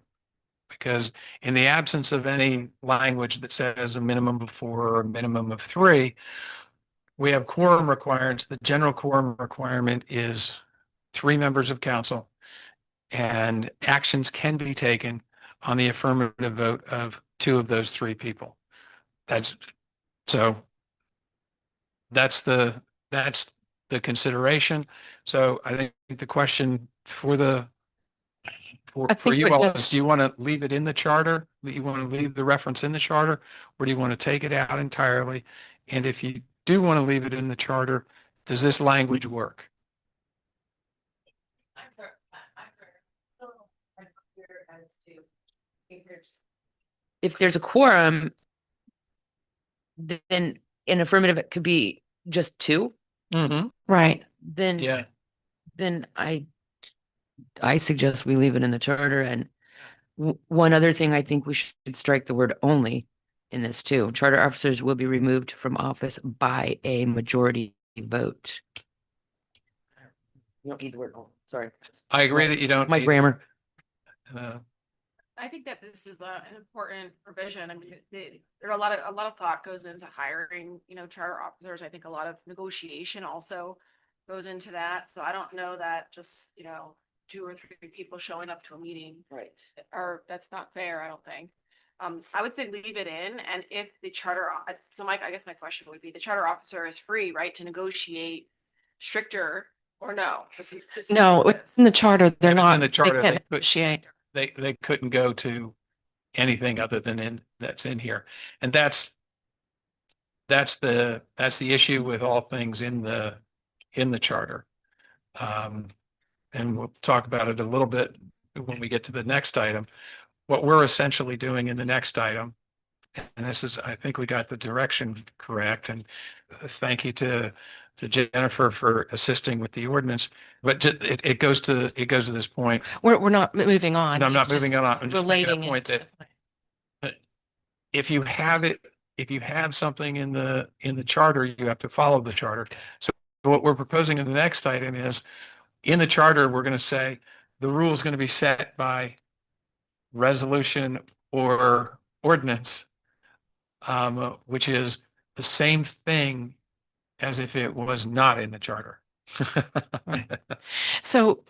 Because in the absence of any language that says a minimum of 4 or a minimum of 3, we have quorum requirements. The general quorum requirement is 3 members of council, and actions can be taken on the affirmative vote of 2 of those 3 people. That's the consideration. So I think the question for I for think you what all Jeff's- is, do you want to leave it in the charter? Do you want to leave the reference in the charter, or do you want to take it out entirely? And if you do want to leave it in the charter, does this language work? If there's a quorum, then an affirmative could be just two, Right. then Yeah. then I suggest we leave it in the charter. And one other thing, I think we should strike the word only in this too. Charter officers will be removed from office by a majority vote. You don't need the word only. Sorry. I agree that you don't. My need- grammar. I think that this is an important provision. I mean, there are a lot of thought goes into hiring, charter officers. I think a lot of negotiation also goes into that. So I don't know that just, 2 or 3 people showing up to a meeting Right. or that's not fair, I don't think. I would say leave it in, and if the so Mike, I guess my question would be, the charter officer is free, right, to negotiate stricter or no? This is No, what it is. in the charter, they're In not. the charter, They can't they put- negotiate. They couldn't go to anything other than that's in here. And that's the issue with all things in the charter. And we'll talk about it a little bit when we get to the next item. What we're essentially doing in the next item, and this is, I think we got the direction correct, and thank you to Jennifer for assisting with the ordinance, but it goes to this point, We're not moving on. and I'm not He's just moving on. I'm just making a relating point it. that if you have something in the charter, you have to follow the charter. So what we're proposing in the next item is, in the charter, we're going to say the rule is going to be set by resolution or ordinance, which is the same thing as if it was not in the charter. So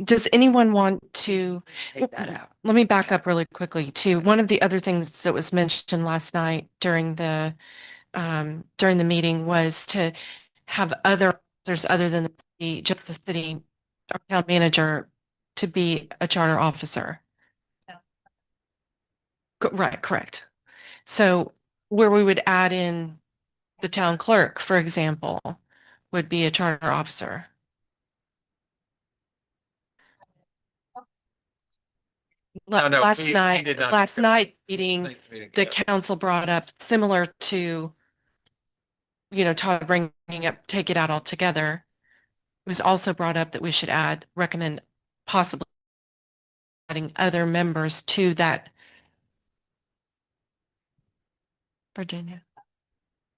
does anyone want to? Take that out. Let me back up really quickly too. One of the other things that was mentioned last night during the meeting was to have there's other than just the city or town manager to be a charter officer. Right, correct. So where we would add in the town clerk, for example, would be a charter officer. No, no, Last we did night, not- last night meeting, the council brought up similar to, Todd bringing up, take it out altogether. It was also brought up that we should recommend possibly adding other members to that. Virginia.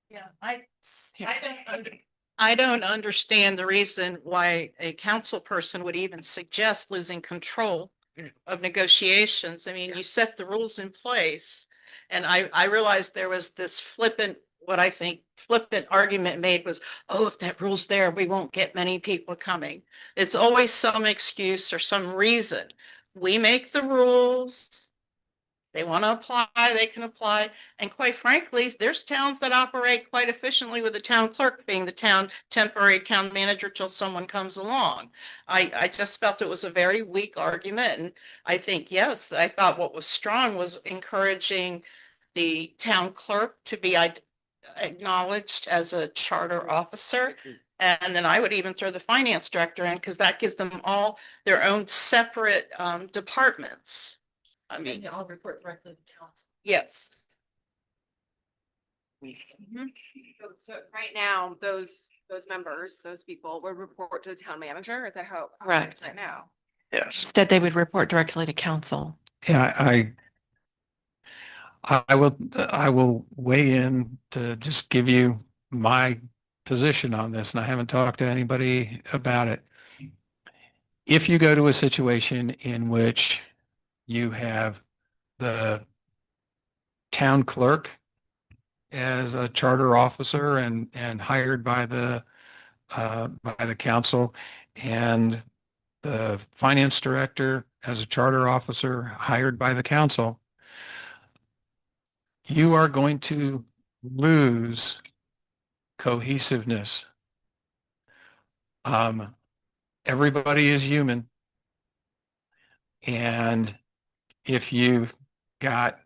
Yeah, Here. I don't understand the reason why a council person would even suggest losing control of negotiations. I mean, you set the rules in place. And I realized there was this what I think flippant argument made was, oh, if that rule's there, we won't get many people coming. It's always some excuse or some reason. We make the rules. They want to apply, they can apply. And quite frankly, there's towns that operate quite efficiently with the town clerk being the temporary town manager till someone comes along. I just felt it was a very weak argument. And I think, yes, I thought what was strong was encouraging the town clerk to be acknowledged as a charter officer. And then I would even throw the finance director in, because that gives them all their own separate departments. I mean, I'll report directly to council. yes. So right now, those members, those people would report to the town manager. Is that how? it Correct. works right now? Yes. Instead, they would report directly to council. Yeah, I will weigh in to just give you my position on this, and I haven't talked to anybody about it. If you go to a situation in which you have the town clerk as a charter officer and hired by the council, and the finance director as a charter officer hired by the council, you are going to lose cohesiveness. Everybody is human. And if you've got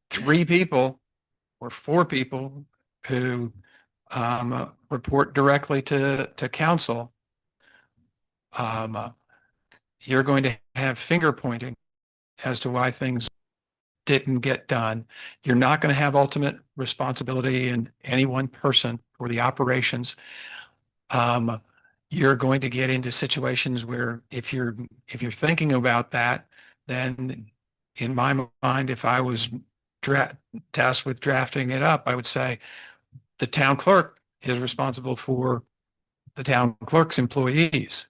3 people or 4 people who report directly to council, you're going to have finger pointing as to why things didn't get done. You're not going to have ultimate responsibility in any one person for the operations. You're going to get into situations where if you're thinking about that, then in my mind, if I was tasked with drafting it up, I would say the town clerk is responsible for the town clerk's employees.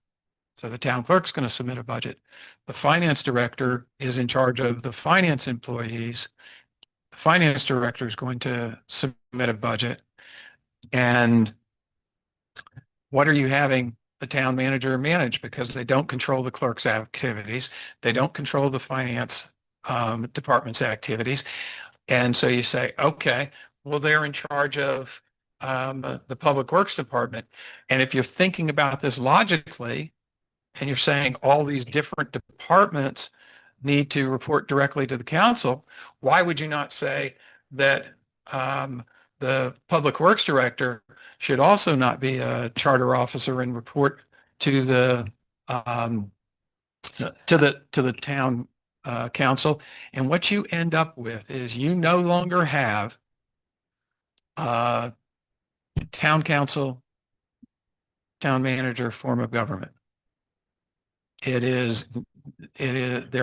So the town clerk's going to submit a budget. The finance director is in charge of the finance employees. The finance director is going to submit a budget. And what are you having the town manager manage? Because they don't control the clerk's activities. They don't control the finance department's activities. And so you say, okay, well, they're in charge of the public works department. And if you're thinking about this logically, and you're saying all these different departments need to report directly to the council, why would you not say that the public works director should also not be a charter officer and report to the town council? And what you end up with is you no longer have town council, town manager form of government. There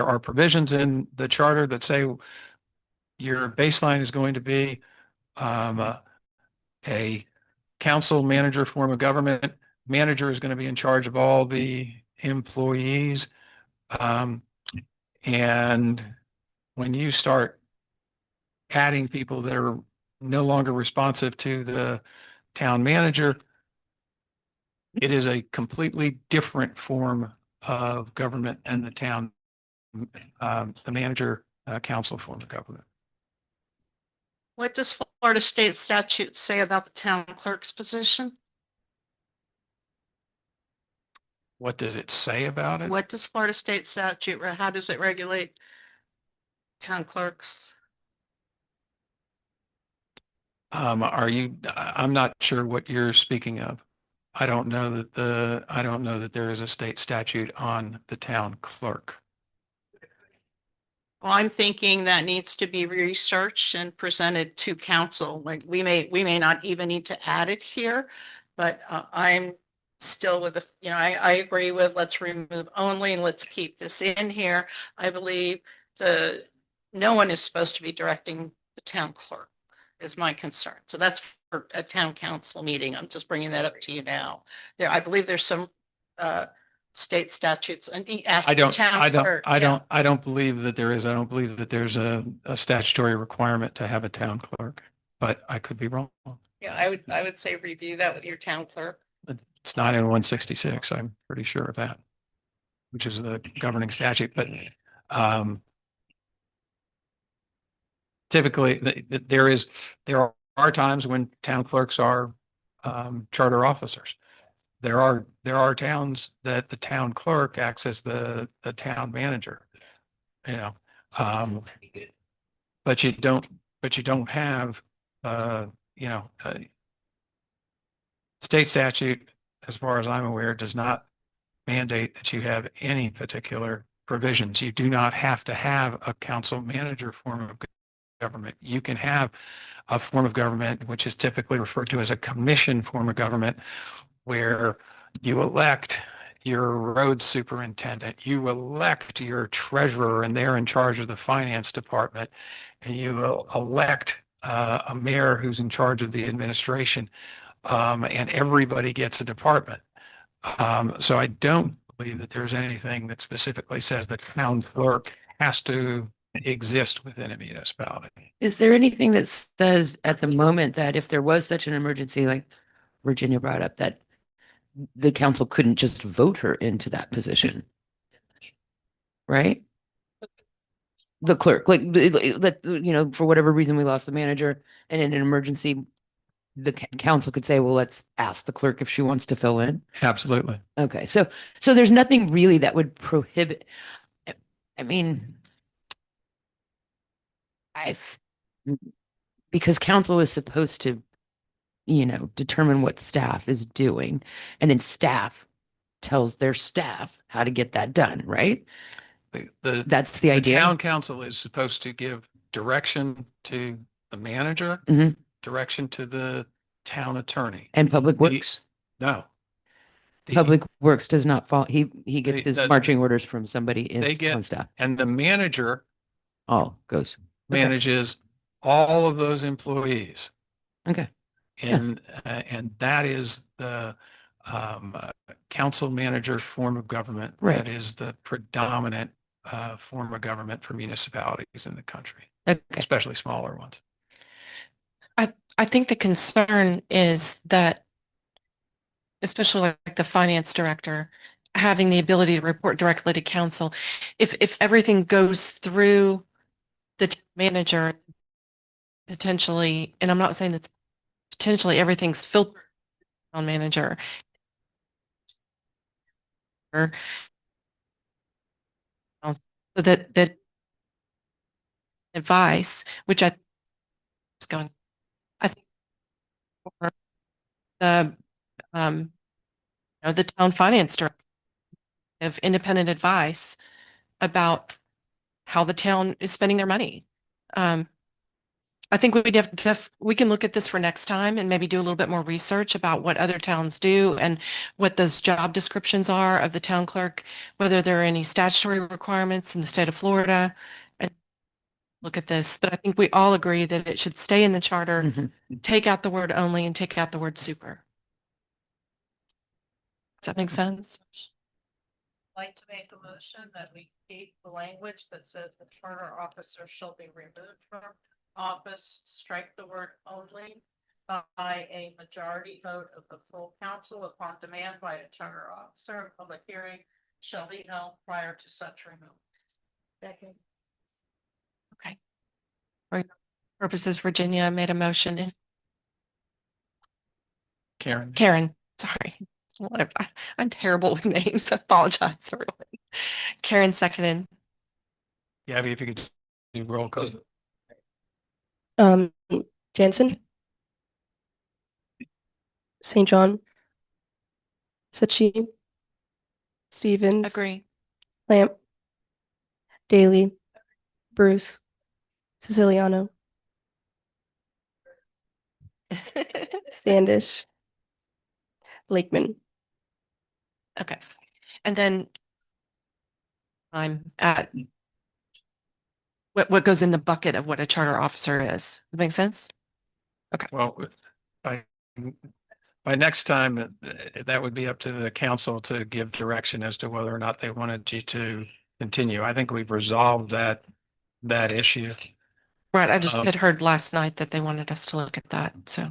are provisions in the charter that say your baseline is going to be a council manager form of government. Manager is going to be in charge of all the employees. And when you start adding people that are no longer responsive to the town manager, it is a completely different form of government and the town, the manager council form of government. What does Florida state statute say about the town clerk's position? What does it say about it? What does Florida state statute, how does it regulate town clerks? I'm not sure what you're speaking of. I don't know that there is a state statute on the town clerk. Well, I'm thinking that needs to be researched and presented to council. Like we may not even need to add it here, but I'm still with I agree with let's remove only and let's keep this in here. I believe no one is supposed to be directing the town clerk is my concern. So that's for a town council meeting. I'm just bringing that up to you now. I believe there's some state statutes and I don't believe that there is. I don't believe that there's a statutory requirement to have a town clerk, but I could be wrong. Yeah, I would say review that with your town clerk. It's not in 166. I'm pretty sure of that, which is the governing statute. But typically there are times when town clerks are charter officers. There are towns that the town clerk acts as the town manager, but you don't have state statute, as far as I'm aware, does not mandate that you have any particular provisions. You do not have to have a council manager form of government. You can have a form of government, which is typically referred to as a commission form of government, where you elect your road superintendent, you elect your treasurer, and they're in charge of the finance department, and you elect a mayor who's in charge of the administration, and everybody gets a department. So I don't believe that there's anything that specifically says the town clerk has to exist within a municipality. Is there anything that says at the moment that if there was such an emergency, like Virginia brought up, that the council couldn't just vote her into that position? Right? The clerk, that, for whatever reason, we lost the manager, and in an emergency, the council could say, well, let's ask the clerk if she wants to fill in. Absolutely. Okay. So there's nothing really that would prohibit. I mean, because council is supposed to, determine what staff is doing, and then staff tells their staff how to get that done, right? That's the idea. The town council is supposed to give direction to the manager, Mhm. direction to the town attorney. And Public The- Works. No. The- Public Works does not fall. He They- gets his that's- marching orders from somebody in They his town get, staff. and the manager All goes. Okay. manages all of those employees. Okay. Yeah. And that is the council manager form of government. Right. That is the predominant form of government for municipalities in the country, Okay. especially smaller ones. I think the concern is that, especially like the finance director, having the ability to report directly to council, if everything goes through the manager, potentially, and I'm not saying that potentially everything's filtered on manager. Or so that advice, which I is going, I think for the the town finance director of independent advice about how the town is spending their money. I think we can look at this for next time and maybe do a little bit more research about what other towns do and what those job descriptions are of the town clerk, whether there are any statutory requirements in the state of Florida, and look at this. But I think we all agree that it should stay in the charter, Mhm. take out the word only and take out the word super. Does that make sense? Like to make a motion that we keep the language that says the charter officer shall be removed from office, strike the word only by a majority vote of the full council upon demand by a charter officer. A public hearing shall be held prior to such removal. Second. Okay. For purposes, Virginia made a motion and Karen. Karen, sorry. I'm terrible with names. I apologize, everyone. Karen seconded. Gabby, if you could do roll call. Jansen, St. John, Sachi, Stevens, Agree. Lamp, Daly, Bruce, Siciliano, Standish, Lakeman. Okay. And then I'm at what goes in the bucket of what a charter officer is. Does that make sense? Well, by next time, that would be up to the council to give direction as to whether or not they wanted you to continue. I think we've resolved that issue. Right. I just Um, had heard last night that they wanted us to look at that. So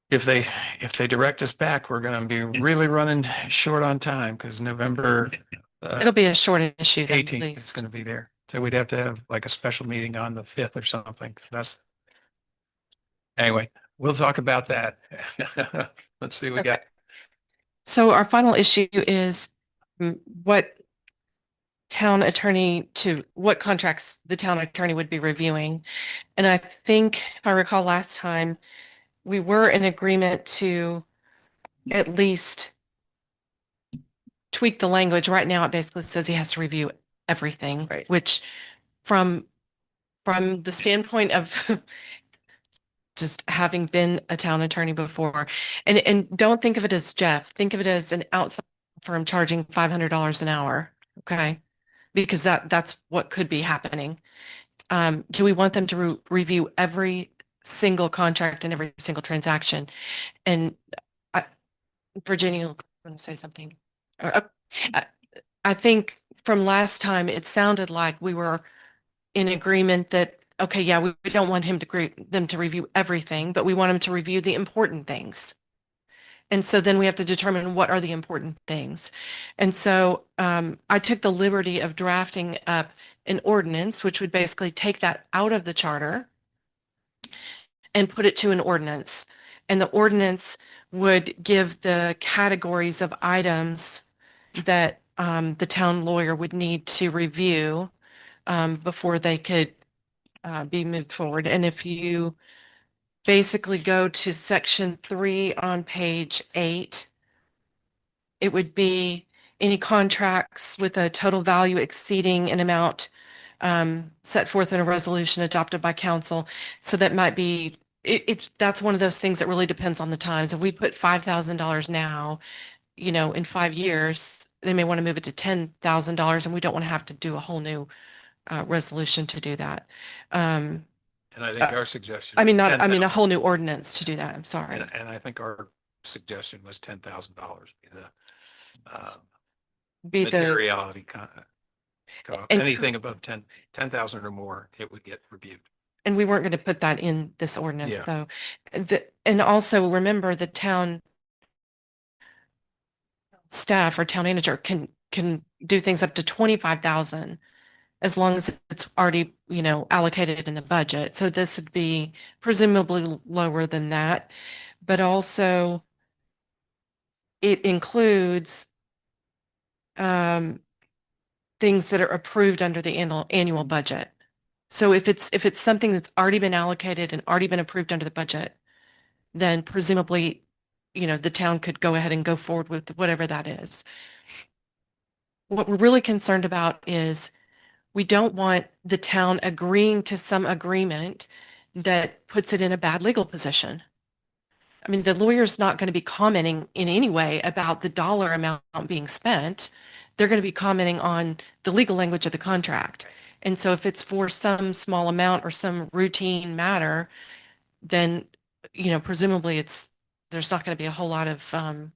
If they direct us back, we're going to be really running short on time because November it'll be a short issue then, at 18th is least. going to be there. So we'd have to have like a special meeting on the 5th or something. Anyway, we'll talk about that. Let's see what we got. So our final issue is what contracts the town attorney would be reviewing. And I think if I recall last time, we were in agreement to at least tweak the language. Right now, it basically says he has to review everything, Right. which from the standpoint of just having been a town attorney before, and don't think of it as Jeff, think of it as an outside firm charging $500 an hour. Okay. Because that's what could be happening. Do we want them to review every single contract and every single transaction? And Virginia, you want to say something? I think from last time, it sounded like we were in agreement that, okay, yeah, we don't want them to review everything, but we want them to review the important things. And so then we have to determine what are the important things. And so I took the liberty of drafting up an ordinance, which would basically take that out of the charter and put it to an ordinance. And the ordinance would give the categories of items that the town lawyer would need to review before they could be moved forward. And if you basically go to section 3 on page 8, it would be any contracts with a total value exceeding an amount set forth in a resolution adopted by council. So that might be, that's one of those things that really depends on the times. If we put $5,000 now, you know, in 5 years, they may want to move it to $10,000 and we don't want to have to do a whole new resolution to do that. And I think our suggestion. I mean, was not, I mean, a 10,000. whole new ordinance to do that. I'm sorry. And I think our suggestion was $10,000 be the Be the, materiality cost. And- Anything above 10,000 or more, it would get reviewed. and we weren't going to put that in this ordinance Yeah. though. And also remember the town staff or town manager can do things up to 25,000 as long as it's already, you know, allocated in the budget. So this would be presumably lower than that, but also it includes things that are approved under the annual budget. So if it's something that's already been allocated and already been approved under the budget, then presumably, you know, the town could go ahead and go forward with whatever that is. What we're really concerned about is we don't want the town agreeing to some agreement that puts it in a bad legal position. I mean, the lawyer's not going to be commenting in any way about the dollar amount being spent. They're going to be commenting on the legal language of the contract. And so if it's for some small amount or some routine matter, then, you know, presumably there's not going to be a whole lot of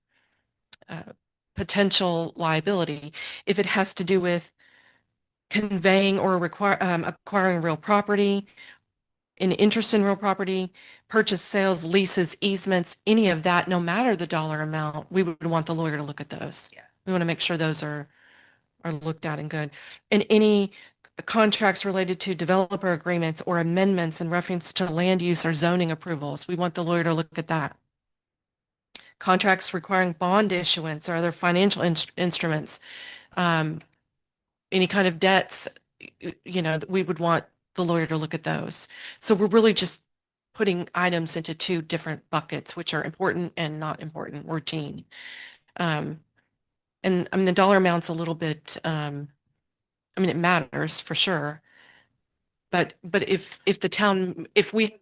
potential liability. If it has to do with conveying or acquiring real property, an interest in real property, purchase, sales, leases, easements, any of that, no matter the dollar amount, we would want the lawyer to look at those. Yeah. We want to make sure those are looked at and good. And any contracts related to developer agreements or amendments in reference to land use or zoning approvals, we want the lawyer to look at that. Contracts requiring bond issuance or other financial instruments, any kind of debts, you know, we would want the lawyer to look at those. So we're really just putting items into two different buckets, which are important and not important, routine. And I mean, the dollar amount's a little bit, I mean, it matters for sure. But if the town, if we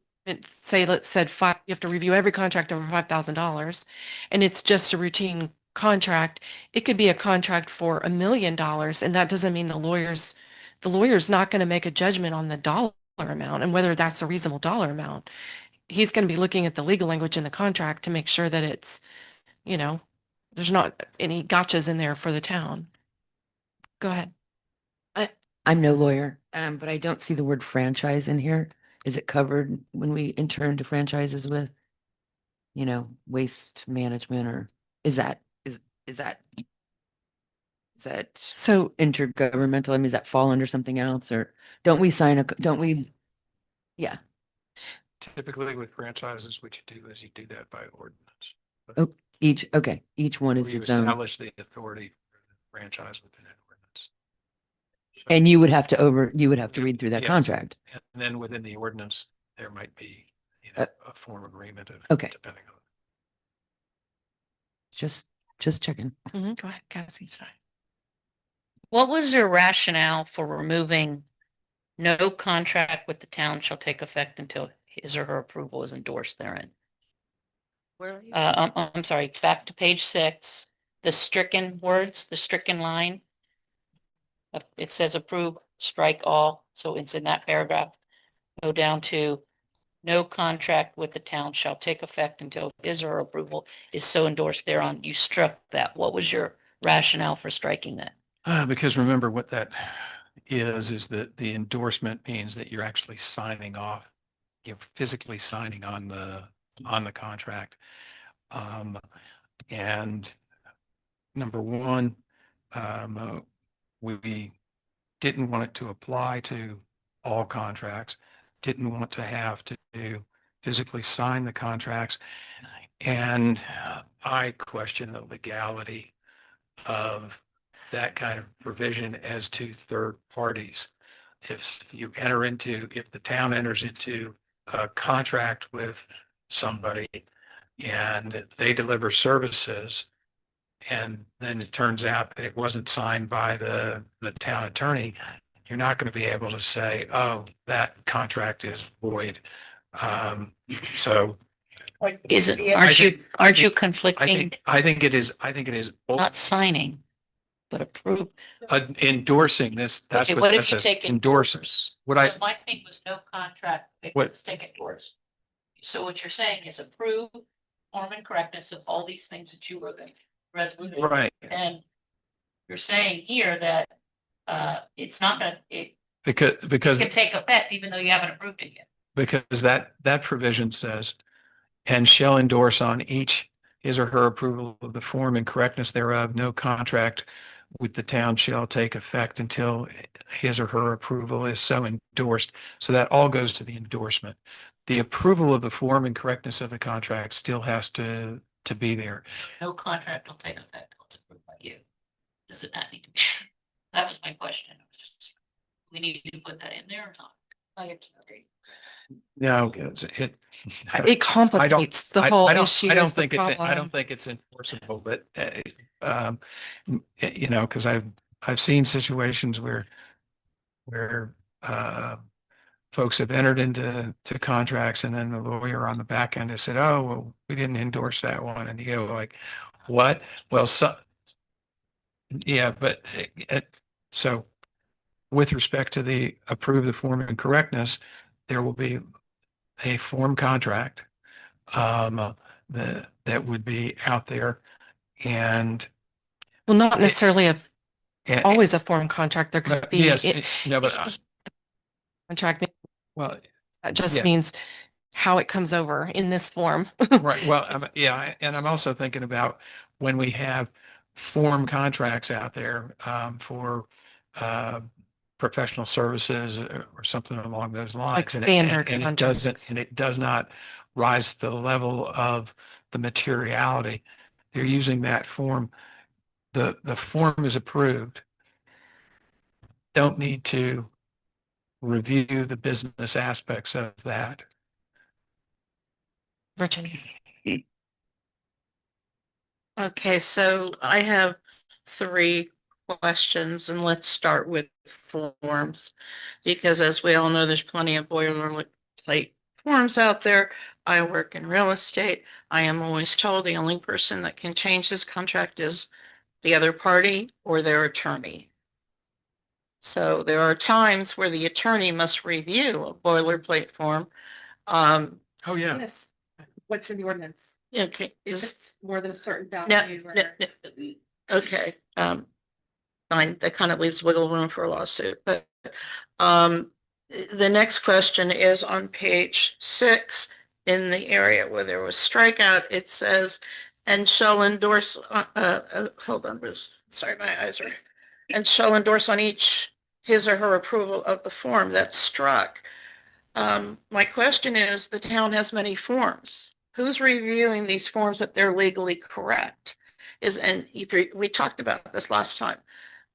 say, let's said you have to review every contract over $5,000 and it's just a routine contract, it could be a contract for $1 million. And that doesn't mean the lawyer's not going to make a judgment on the dollar amount and whether that's a reasonable dollar amount. He's going to be looking at the legal language in the contract to make sure that it's, you know, there's not any gotchas in there for the town. Go ahead. I'm no lawyer, but I don't see the word franchise in here. Is it covered when we enter into franchises with, you know, waste management, or is that So intergovernmental? I mean, does that fall under something else, or don't we don't we? Yeah. Typically with franchises, what you do is you do that by ordinance. Oh, each one is You its own. establish the authority for the franchise within an ordinance. So- And you would have to read through that Yes. contract. And then within the ordinance, there might be, you know, a form agreement of. Okay. Depending on. Just checking. go ahead, Cassie. Sorry. What was your rationale for removing no contract with the town shall take effect until his or her approval is endorsed therein? Where are you? I'm sorry, back to page 6, the stricken words, the stricken line. It says approve, strike all, so it's in that paragraph. Go down to no contract with the town shall take effect until his or her approval is so endorsed thereon. You struck that. What was your rationale for striking that? Because remember what that is that the endorsement means that you're actually signing off, you're physically signing on the contract. And number one, we didn't want it to apply to all contracts, didn't want to have to physically sign the contracts. And I question the legality of that kind of provision as to third parties. If the town enters into a contract with somebody and they deliver services, and then it turns out that it wasn't signed by the town attorney, you're not going to be able to say, oh, that contract is void. So Is it, I aren't you, think- aren't you I conflicting, I think it is not signing, but approve? endorsing this. That's Okay, what what that if you says, take endorses. What I, So my thing was no contract, What- just take endorse. So what you're saying is approve form and correctness of all these things that you were the resolution. right, And you're saying here that it's not gonna, it because can take effect even though you haven't approved it yet. because that provision says, and shall endorse on each his or her approval of the form and correctness thereof, no contract with the town shall take effect until his or her approval is so endorsed. So that all goes to the endorsement. The approval of the form and correctness of the contract still has to be there. No contract will take effect until it's approved by you. Does it not need to be? That was my question. We need to put that in there or not? I have to agree. No, It complicates the whole issue. I don't is the think I problem. don't think it's enforceable, but you know, because I've seen situations where folks have entered into contracts and then the lawyer on the back end has said, oh, well, we didn't endorse that one, and you go like, what? Well, yeah, but so with respect to the approve the form and correctness, there will be a form contract that would be out there, and Well, not necessarily and- always a form contract. There could be yes, it- no, but contract. well, That just yeah. means how it comes over in this form. right. Well, yeah, and I'm also thinking about when we have form contracts out there for professional services or something along those lines. Like and standard and contracts. it does not rise to the level of the materiality. They're using that form. The form is approved. Don't need to review the business aspects of that. Virginia. Okay, so I have 3 questions, and let's start with forms. Because as we all know, there's plenty of boilerplate forms out there. I work in real estate. I am always told the only person that can change this contract is the other party or their attorney. So there are times where the attorney must review a boilerplate form. Oh, yeah. Yes. What's in the ordinance? Okay, If is it's more than a certain No, value. no, no, okay, fine, that kind of leaves wiggle room for a lawsuit, but, the next question is on page 6, in the area where there was strikeout, it says, and shall endorse, hold on, Bruce, sorry, my eyes are, and shall endorse on each his or her approval of the form that's struck. My question is, the town has many forms. Who's reviewing these forms that they're legally correct? We talked about this last time.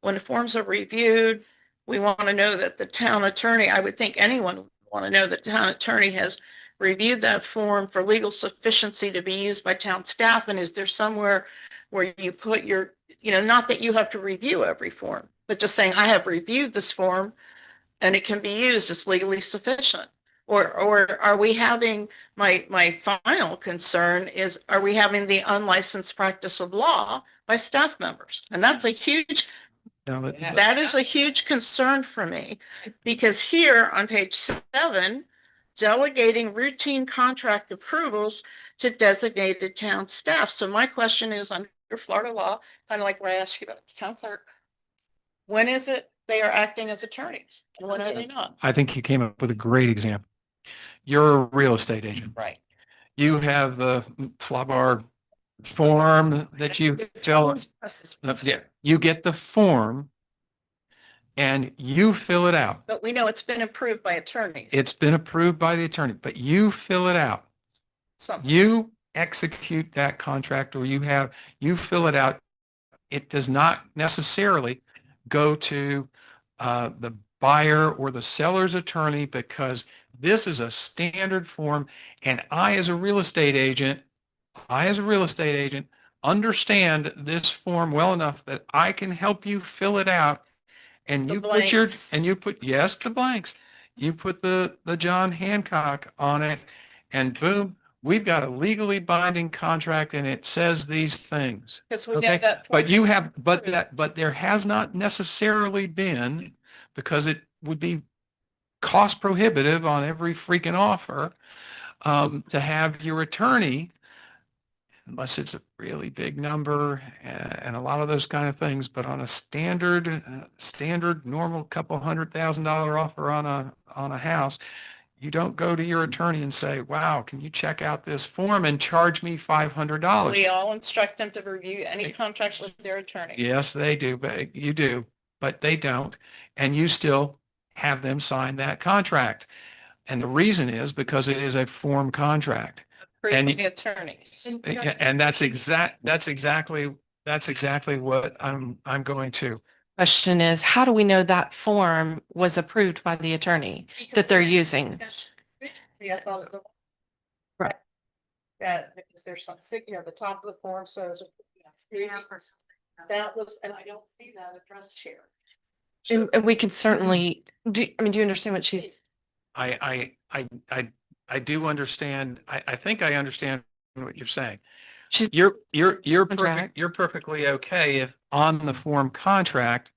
When the forms are reviewed, we want to know that the town attorney, I would think anyone would want to know that the town attorney has reviewed that form for legal sufficiency to be used by town staff. And is there somewhere where you put your, not that you have to review every form, but just saying, I have reviewed this form and it can be used as legally sufficient? Or are we having, my final concern is, are we having the unlicensed practice of law by staff members? And that's a huge, No, that is a huge concern for me, because here on page 7, delegating routine contract approvals to designated town staff. So my question is, under Florida law, kind of like where I asked you about the town clerk, when is it they are acting as attorneys? And when are they not? I think you came up with a great example. You're a real estate agent. Right. You have the FLABAR form that you fill. Yeah, you get the form and you fill it out. But we know it's been approved by attorneys. It's been approved by the attorney, but you fill it out. Something. You execute that contract, or you fill it out. It does not necessarily go to the buyer or the seller's attorney, because this is a standard form. And I, as a real estate agent, understand this form well enough that I can help you fill it out and The you put your, blanks. and you put, yes, the blanks. You put the John Hancock on it and boom, we've got a legally binding contract and it says these things. Because we know Okay, that. but you form is have, but approved. that, but there has not necessarily been, because it would be cost prohibitive on every freaking offer, to have your attorney, unless it's a really big number and a lot of those kind of things, but on a standard normal couple $100,000 offer on a house, you don't go to your attorney and say, wow, can you check out this form and charge me $500? We all instruct them to review any contracts with their attorney. Yes, they do, but you do, but they don't. And you still have them sign that contract. And the reason is because it is a form contract. Approved by And- the attorneys. And that's exactly what I'm going to. Question is, how do we know that form was approved by the attorney that they're using? Yeah, I thought it was. Right. That, because there's some, the top of the form says. That was, and I don't see that addressed here. And we could certainly, do you understand what she's, I do understand. I think I understand what you're saying. She's- You're Contract. you're perfectly okay if on the form contract,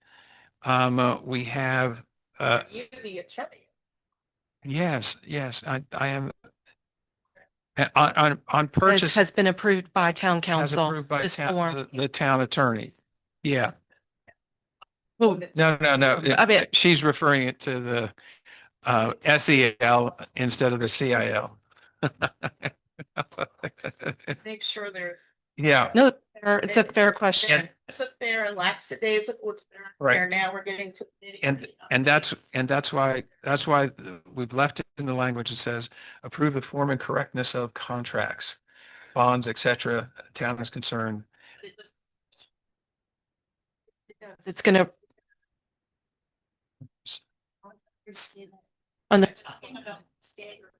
we have, You, the attorney. yes, I am. On purchase. has been approved by town As council, approved by this town, form? the town attorney. Yeah. Well, No. I mean- She's referring it to the SEL instead of the CIL. Make sure they're. Yeah, No, it's a fair question. It's a fair and lackadaisical. It's Right. fair. Now we're getting to. the nitty-gritty of and things. that's why we've left it in the language that says approve the form and correctness of contracts, bonds, etc. Town is concerned. It's gonna, on the, Talking about standard.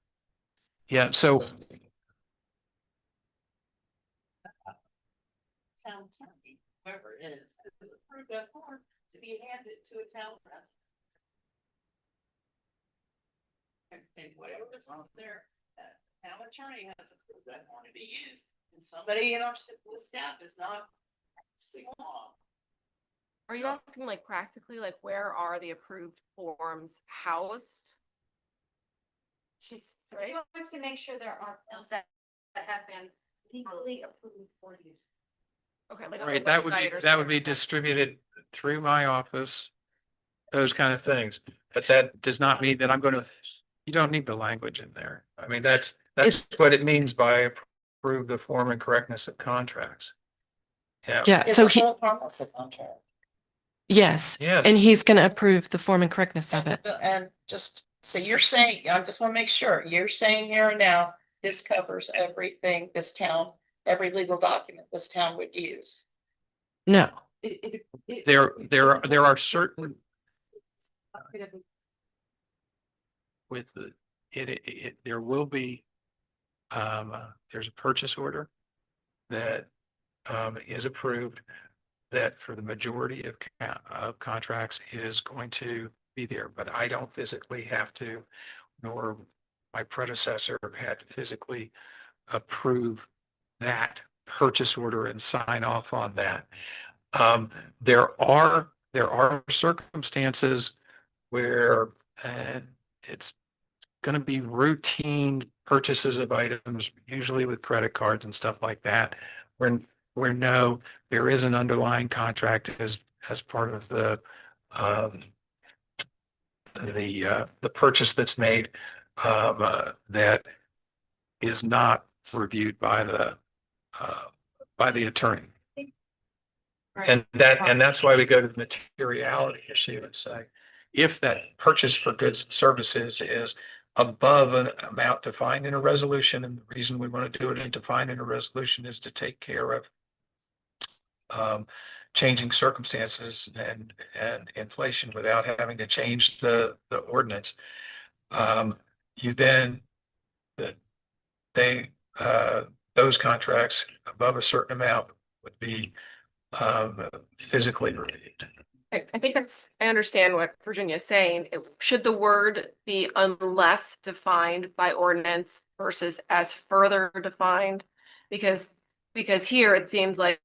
Yeah, so Town attorney, whoever it is, has approved that form to be handed to a town president. And whatever is on there, that town attorney has approved that form to be used, and somebody in our staff is not practicing law. Are you asking like practically, like where are the approved forms housed? She's, right? Wants to make sure there are forms that have been legally approved for use. Okay, like on the right, website or that would be something. distributed through my office, those kind of things. But that does not mean that I'm going to, you don't need the language in there. I mean, that's what it means by approve the form and correctness of contracts. Yeah. yeah, It's so a he, whole harmless contract. yes, Yes. and he's gonna approve the form and correctness of it. And just, so you're saying, I just want to make sure, you're saying here and now, this covers everything this town, every legal document this town would use. No, There are certain with the, there will be, there's a purchase order that, is approved that for the majority of contracts is going to be there, but I don't physically have to, nor my predecessor had to physically approve that purchase order and sign off on that. There are circumstances where it's going to be routine purchases of items, usually with credit cards and stuff like that, where no, there is an underlying contract as part of the purchase that's made, that is not reviewed by the attorney. And that's why we go to the materiality issue and say, if that purchase for goods and services is above an amount defined in a resolution, and the reason we want to do it and define in a resolution is to take care of changing circumstances and inflation without having to change the ordinance. You then, those contracts above a certain amount would be physically reviewed. I think I understand what Virginia is saying. Should the word be unless defined by ordinance versus as further defined? Because here it seems like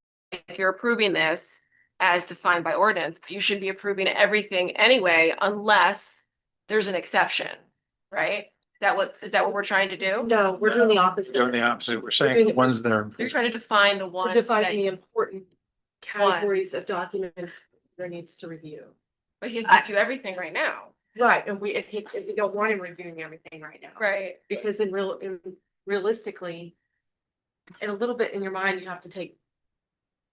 you're approving this as defined by ordinance, but you should be approving everything anyway, unless there's an exception, right? Is that what we're trying to do? No, we're doing the opposite. Doing the opposite. We're doing saying the- ones that are. You're trying to define the We're one. defining the important categories of documents there needs to review. But he has to do everything right now. Right, and if you don't want him reviewing everything right now. Right. Because realistically, and a little bit in your mind, you have to take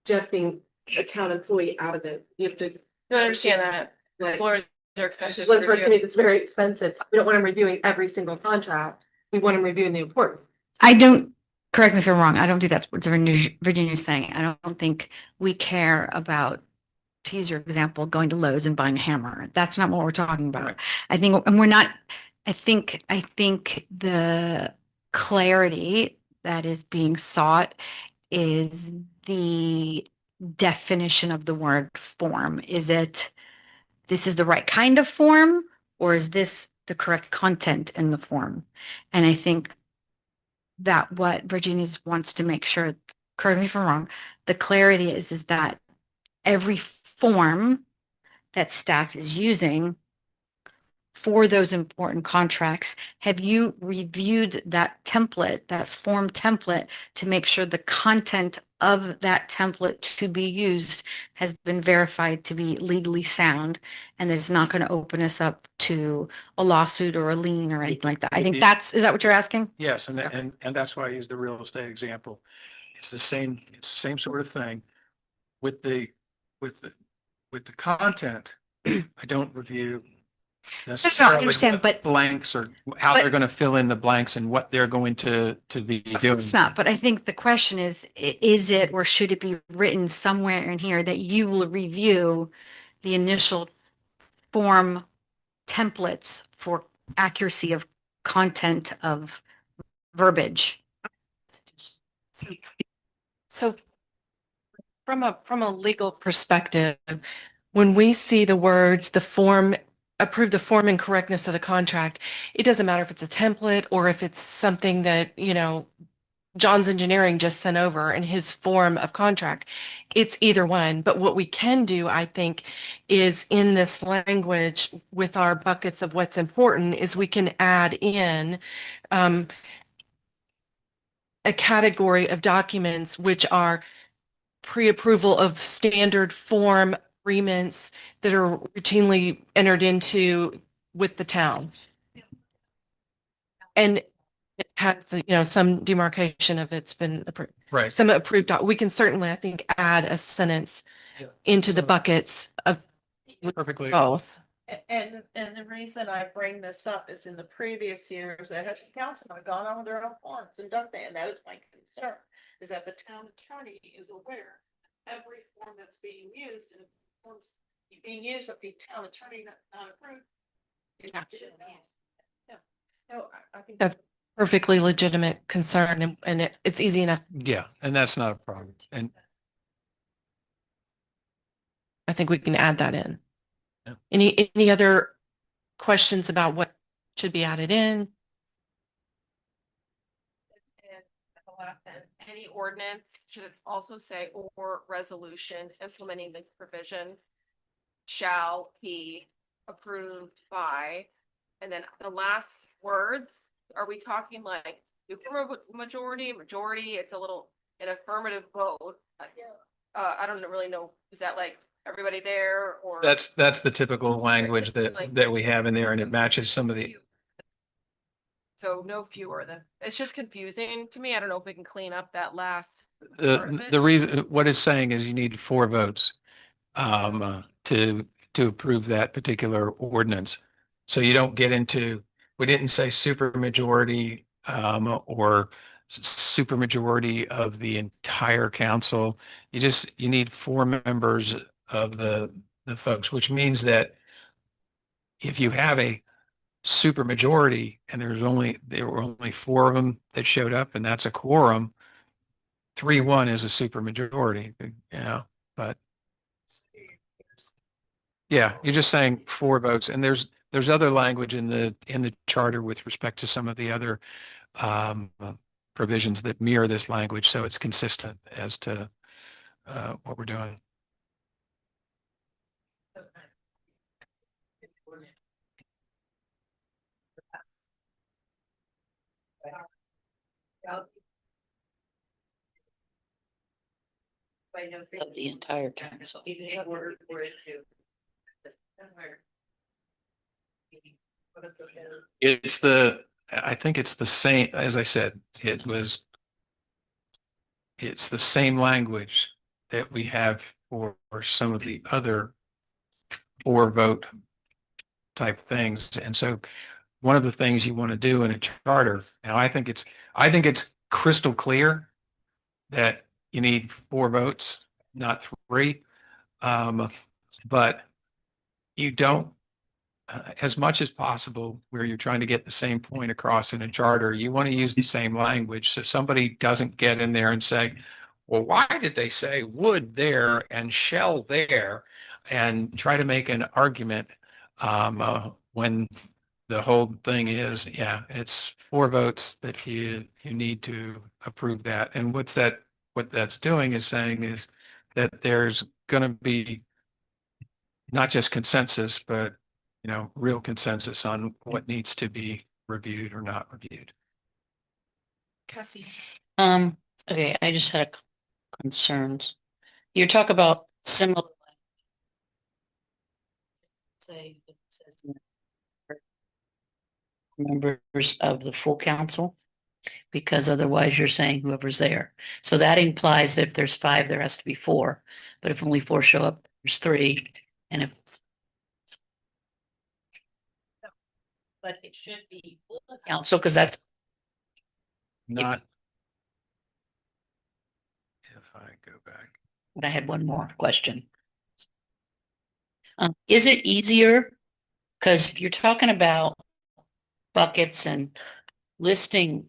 Jeff being a town employee out of it. You have to. No, I understand that. Like, Lawyers are expensive. to Let's review. make this very expensive. We don't want him reviewing every single contract. We want him reviewing the important. I don't, correct me if I'm wrong, I don't think that's what Virginia's saying. I don't think we care about, to use your example, going to Lowe's and buying a hammer. That's not what we're talking about. Right. I think, and we're not, I think the clarity that is being sought is the definition of the word form. Is it, this is the right kind of form, or is this the correct content in the form? And I think that what Virginia wants to make sure, correct me if I'm wrong, the clarity is that every form that staff is using for those important contracts, have you reviewed that template, that form template, to make sure the content of that template to be used has been verified to be legally sound, and that it's not going to open us up to a lawsuit or a lien or anything like that? I think is that what you're asking? Yes, and that's why I use the real estate example. It's the same sort of thing with the content. I don't review necessarily understand, what but- blanks or how but- they're going to fill in the blanks and what they're going to be doing. It's not, but I think the question is it, or should it be written somewhere in here that you will review the initial form templates for accuracy of content of verbiage? So from a legal perspective, when we see the words, the form, approve the form and correctness of the contract, it doesn't matter if it's a template or if it's something that, John's Engineering just sent over in his form of contract. It's either one. But what we can do, I think, is in this language with our buckets of what's important is we can add in a category of documents which are pre-approval of standard form agreements that are routinely entered into with the town. And it has, some demarcation of it's been approved. Right. Some approved, we can certainly, I think, add a sentence into the buckets of Perfectly. both. And the reason I bring this up is in the previous years, that the council have gone on with their own forms and done that, and that is my concern, is that the town attorney is aware every form that's being used, and if forms being used that the town attorney not approved. It shouldn't be. Yeah. No, I think that's perfectly legitimate concern, and it's easy enough. Yeah, and that's not a problem. And I think we can add that in. Yeah. Any other questions about what should be added in? Any ordinance should it also say or resolutions implementing this provision shall be approved by, and then the last words, are we talking like majority, it's a little an affirmative vote? I don't really know, is that like everybody there or? that's the typical language that we have in there, and it matches some of the. So no fewer than, it's just confusing to me. I don't know if we can clean up that last. The reason, what it's saying is you need 4 votes to approve that particular ordinance. So you don't get into, we didn't say super majority or super majority of the entire council. You need 4 members of the folks, which means that if you have a super majority and there were only 4 of them that showed up, and that's a quorum, 3-1 is a super majority, but Yeah, you're just saying 4 votes, and there's other language in the charter with respect to some of the other provisions that mirror this language, so it's consistent as to what we're doing. Of the entire council. I think it's the same, as I said, it's the same language that we have for some of the other 4 vote type things. And so one of the things you want to do in a charter, now I think it's crystal clear that you need 4 votes, not 3. But you don't, as much as possible, where you're trying to get the same point across in a charter, you want to use the same language. So somebody doesn't get in there and say, well, why did they say would there and shall there? And try to make an argument when the whole thing is, yeah, it's 4 votes that you need to approve that. And what that's doing is saying is that there's going to be not just consensus, but real consensus on what needs to be reviewed or not reviewed. Cassie. Okay, I just had concerns. You talk about similar. Say it says members of the full council, because otherwise you're saying whoever's there. So that implies that if there's 5, there has to be 4. But if only 4 show up, there's 3. And if but it should be full council, because that's Not. If I go back. But I had one more question. Is it easier? Because you're talking about buckets and listing.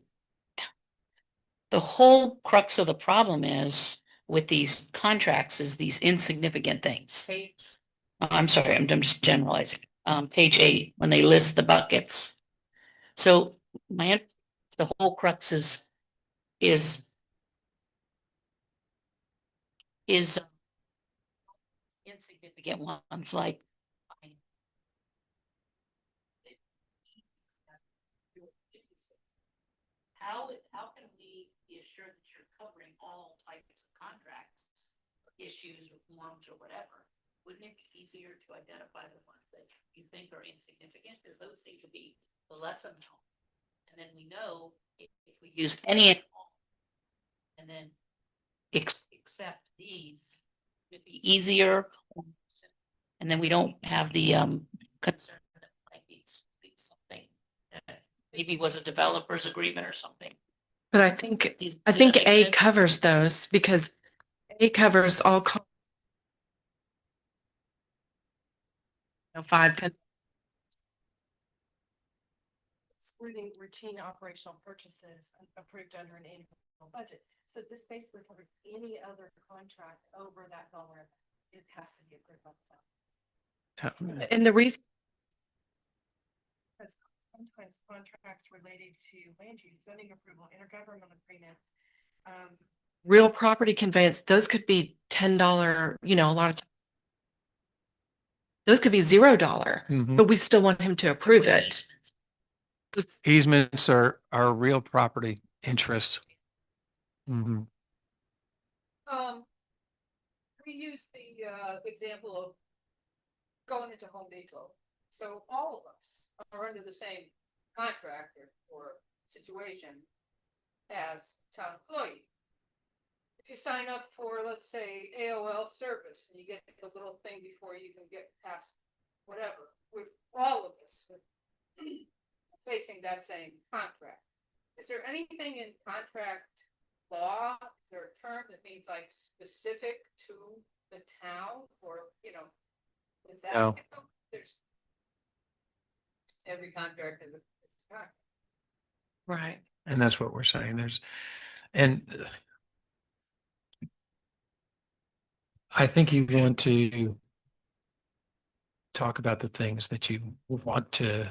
The whole crux of the problem is with these contracts is these insignificant things. I'm sorry, I'm just generalizing. Page 8, when they list the buckets. So the whole crux is insignificant ones like how can we be assured that you're covering all types of contracts, issues, or forms, or whatever? Wouldn't it be easier to identify the ones that you think are insignificant, because those seem to be the less amount, and then we know if we use any and all, and then accept these, it'd be easier, and then we don't have the concern that might be something that maybe was a developer's agreement or something. But I think Does that make A sense? covers those because A covers all 5, 10. Excluding routine operational purchases approved under an annual budget. So this basically covers any other contract over that dollar. It has to be approved by the town. And the reason Because sometimes contracts related to land use, zoning approval, intergovernmental agreements. real property conveyance, those could be $10, a lot of times. Those could be $0, but we still want him to approve it. Easements are real property interest. Mhm. We use the example of going into Home Depot. So all of us are under the same contract or situation as town employee. If you sign up for, let's say, AOL service, and you get the little thing before you can get past whatever, with all of us facing that same contract. Is there anything in contract law or term that means like specific to the town, or, is that? No. There's every contract is a contract. Right. And that's what we're saying. And I think you want to talk about the things that you want to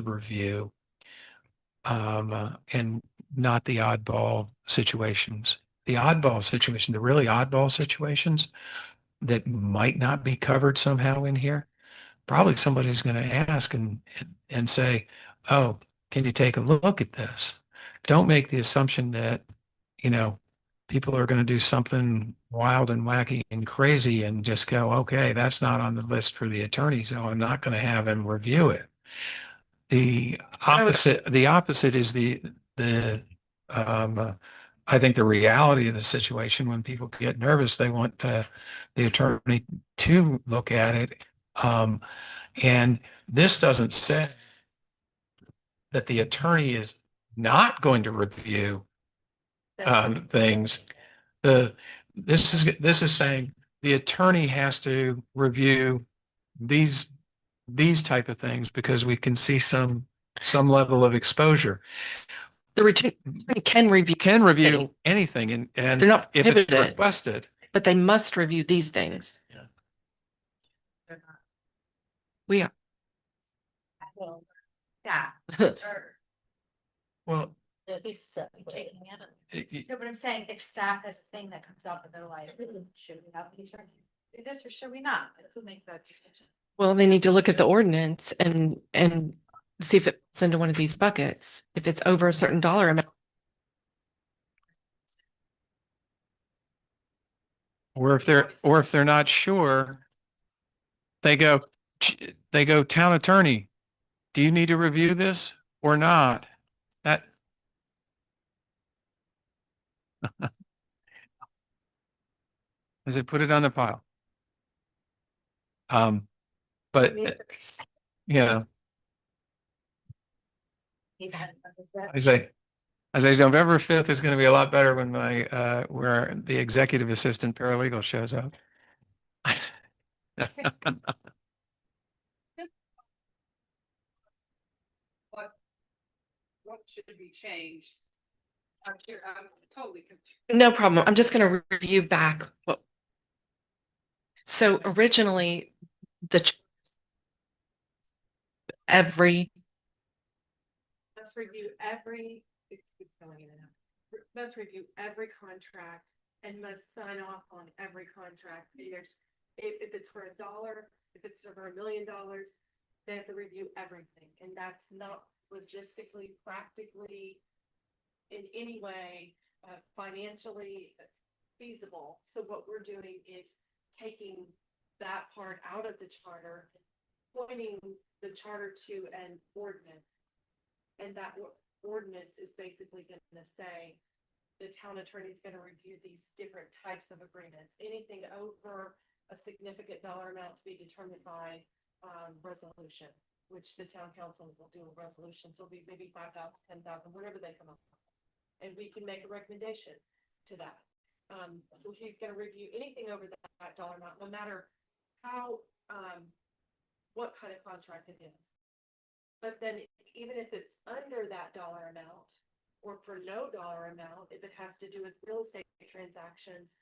review. And not the oddball situations. The oddball situation, the really oddball situations that might not be covered somehow in here, probably somebody's going to ask and say, "Oh, can you take a look at this?" Don't make the assumption that, people are going to do something wild and wacky and crazy and just go, "Okay, that's not on the list for the attorney, so I'm not going to have him review it." The opposite is I think the reality of the situation when people get nervous, they want the attorney to look at it. And this doesn't say that the attorney is not going to review things. This is saying the attorney has to review these type of things because we can see some level of exposure. The attorney can review. Anything and They're not if it's prohibited. requested. But they must review these things. Yeah. We are. Staff. Well, No, but I'm saying if staff has a thing that comes up and they're like, should we have the attorney do this or should we not? That's what makes that decision. Well, they need to look at the ordinance and see if it's into one of these buckets. If it's over a certain dollar amount. or if they're not sure, they go, town attorney, do you need to review this or not? That as they put it on the pile. But I say November 5th is going to be a lot better when where the executive assistant paralegal shows up. What should be changed? I'm totally confused. No problem. I'm just going to review back. So originally, every. Must review every, must review every contract and must sign off on every contract. If it's for $1, if it's for $1 million, they have to review everything. And that's not logistically, practically, in any way, financially feasible. So what we're doing is taking that part out of the charter, pointing the charter to an ordinance. And that ordinance is basically going to say the town attorney is going to review these different types of agreements. Anything over a significant dollar amount to be determined by resolution, which the town council will do a resolution. So it'll be maybe 5,000, 10,000, whatever they come up with. And we can make a recommendation to that. So he's going to review anything over that dollar amount, no matter how, what kind of contract it is. But then even if it's under that dollar amount or for no dollar amount, if it has to do with real estate transactions,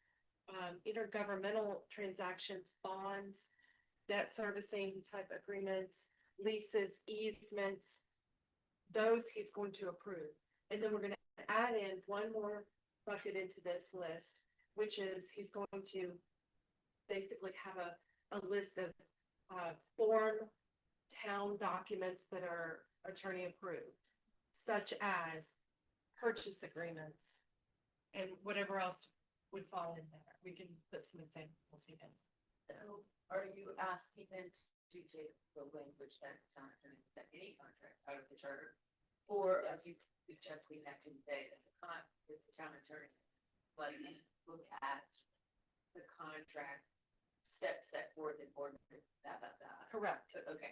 intergovernmental transactions, bonds, debt servicing type agreements, leases, easements, those he's going to approve. And then we're going to add in one more bucket into this list, which is he's going to basically have a list of form town documents that are attorney approved, such as purchase agreements and whatever else would fall in there. We can put some examples in. So are you asking them to take the language that town attorney, that any contract out of the charter? Or are you suggesting that can say that the town attorney, like, look at the contract set forth in ordinance, Correct. Okay.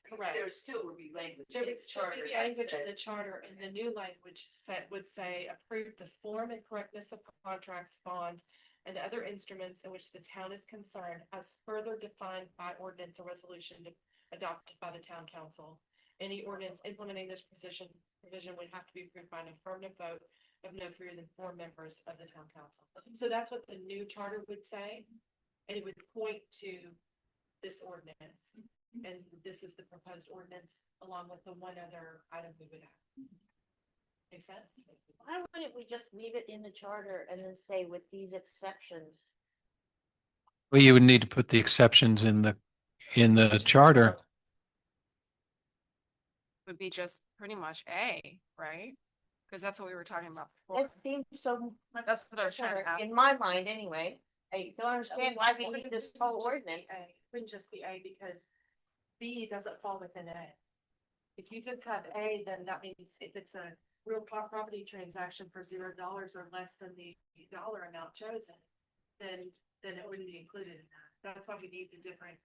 Correct. There still would be language. There in would the still charter be that language in said- the charter, and the new language would say approve the form and correctness of contracts, bonds, and other instruments in which the town is concerned as further defined by ordinance or resolution adopted by the town council. Any ordinance implementing this provision would have to be approved by an affirmative vote of no fewer than 4 members of the town council. So that's what the new charter would say. And it would point to this ordinance. And this is the proposed ordinance along with the one other item we would have. Make sense? Why wouldn't we just leave it in the charter and then say with these exceptions? Well, you would need to put the exceptions in the charter. Would be just pretty much A, right? Because that's what we were talking about before. It seems so much. That's what I was trying to better, ask. in my mind anyway. I don't understand why we need this whole ordinance. It wouldn't just be A because B doesn't fall within A. If you just have A, then that means if it's a real property transaction for $0 or less than the dollar amount chosen, then it wouldn't be included in that. That's why we need the different.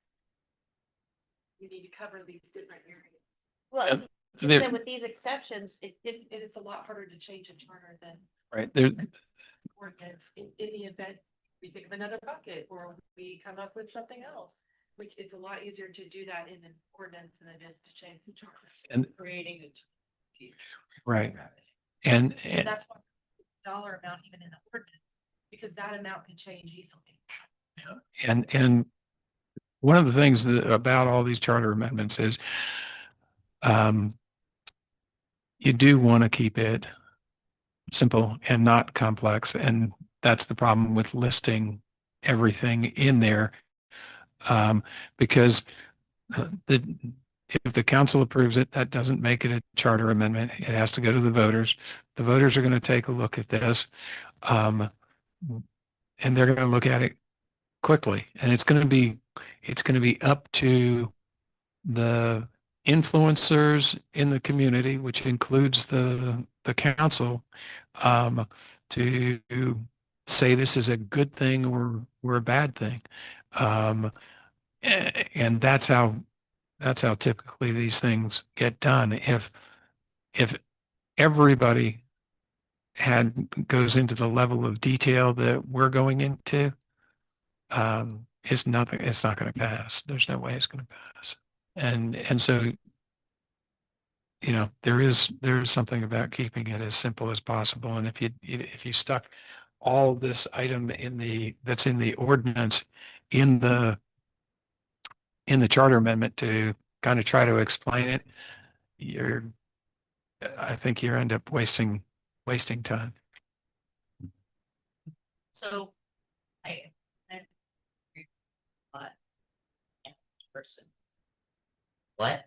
We need to cover these different areas. Well, And you there- said with these exceptions, It is a lot harder to change a charter than Right there, ordinance in the event we think of another bucket or we come up with something else. Which it's a lot easier to do that in an ordinance than it is to change the charter. and creating it. right, and That's why dollar amount even in the ordinance, because that amount can change easily. and one of the things about all these charter amendments is, you do want to keep it simple and not complex, and that's the problem with listing everything in there. Because if the council approves it, that doesn't make it a charter amendment. It has to go to the voters. The voters are going to take a look at this. And they're going to look at it quickly, and it's going to be up to the influencers in the community, which includes the council, to say this is a good thing or a bad thing. And that's how typically these things get done. If everybody goes into the level of detail that we're going into, it's not going to pass. There's no way it's going to pass. And so, there is something about keeping it as simple as possible. And if you stuck all this item that's in the ordinance in the charter amendment to kind of try to explain it, I think you end up wasting time. So person. What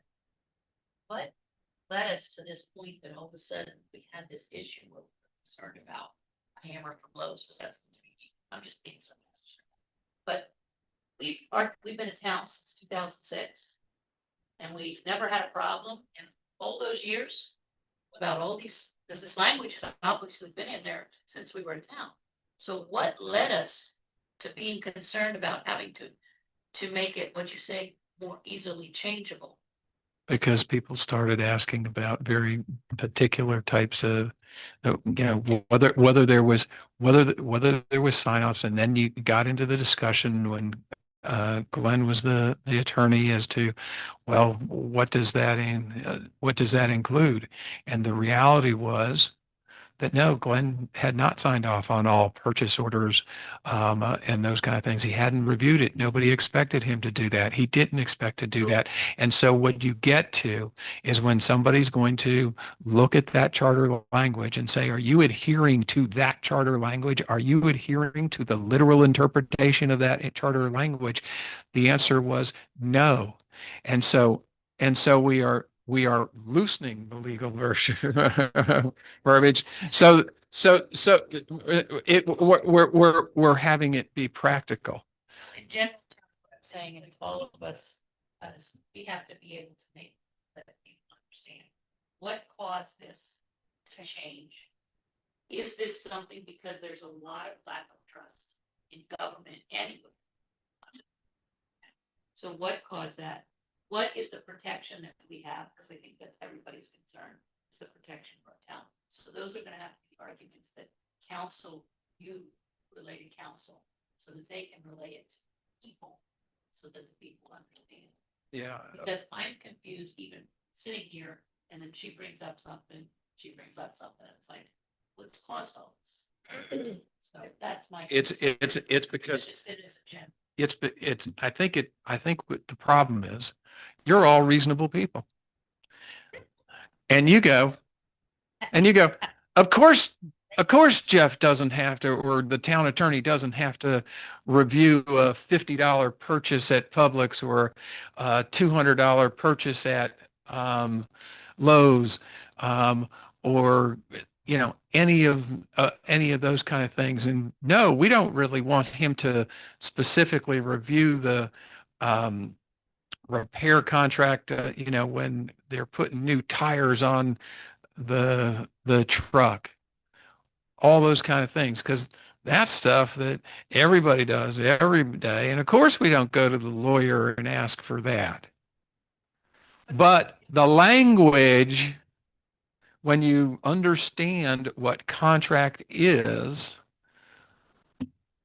led us to this point that all of a sudden we had this issue we're concerned about a hammer for blows? Was that I'm just being so. But we've been in town since 2006, and we've never had a problem in all those years about all these, because this language has obviously been in there since we were in town. So what led us to being concerned about having to make it, what you say, more easily changeable? Because people started asking about very particular types of, whether there was sign-offs, and then you got into the discussion when Glenn was the attorney as to, well, what does that include? And the reality was that no, Glenn had not signed off on all purchase orders and those kind of things. He hadn't reviewed it. Nobody expected him to do that. He didn't expect to do that. And so what you get to is when somebody's going to look at that charter language and say, are you adhering to that charter language? Are you adhering to the literal interpretation of that charter language? The answer was no. And so we are loosening the legal version verbiage. So we're having it be practical. In general, what I'm saying, and it's all of us, as we have to be able to make that people understand what caused this to change. Is this something because there's a lot of lack of trust in government anyway? So what caused that? What is the protection that we have? Because I think that's everybody's concern, is the protection of our town. So those are going to have to be arguments that you relay to council, so that they can relay it to people, so that the people understand. Yeah. Because I'm confused even sitting here, and then she brings up something, it's like, what's caused all this? So that's my. It's concern. because Just it as a gem. I think what the problem is, you're all reasonable people. And you go, of course, Jeff doesn't have to, or the town attorney doesn't have to review a $50 purchase at Publix or a $200 purchase at Lowe's, or any of those kind of things. And no, we don't really want him to specifically review the repair contract, when they're putting new tires on the truck, all those kind of things, because that's stuff that everybody does every day. And of course, we don't go to the lawyer and ask for that. But the language, when you understand what contract is,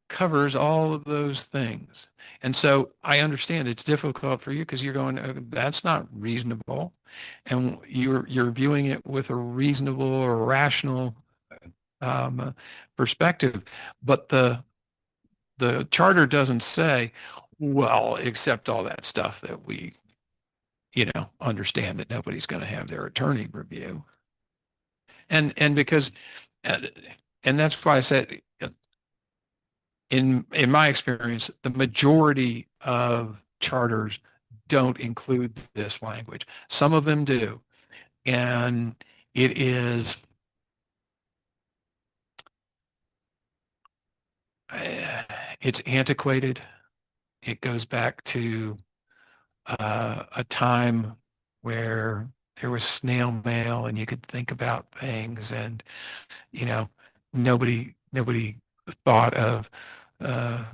covers all of those things. And so I understand it's difficult for you because you're going, that's not reasonable. And you're viewing it with a reasonable or rational perspective. But the charter doesn't say, well, except all that stuff that we, understand that nobody's going to have their attorney review. And because, and that's why I said, in my experience, the majority of charters don't include this language. Some of them do. And it's antiquated. It goes back to a time where there was snail mail and you could think about things, and nobody thought of the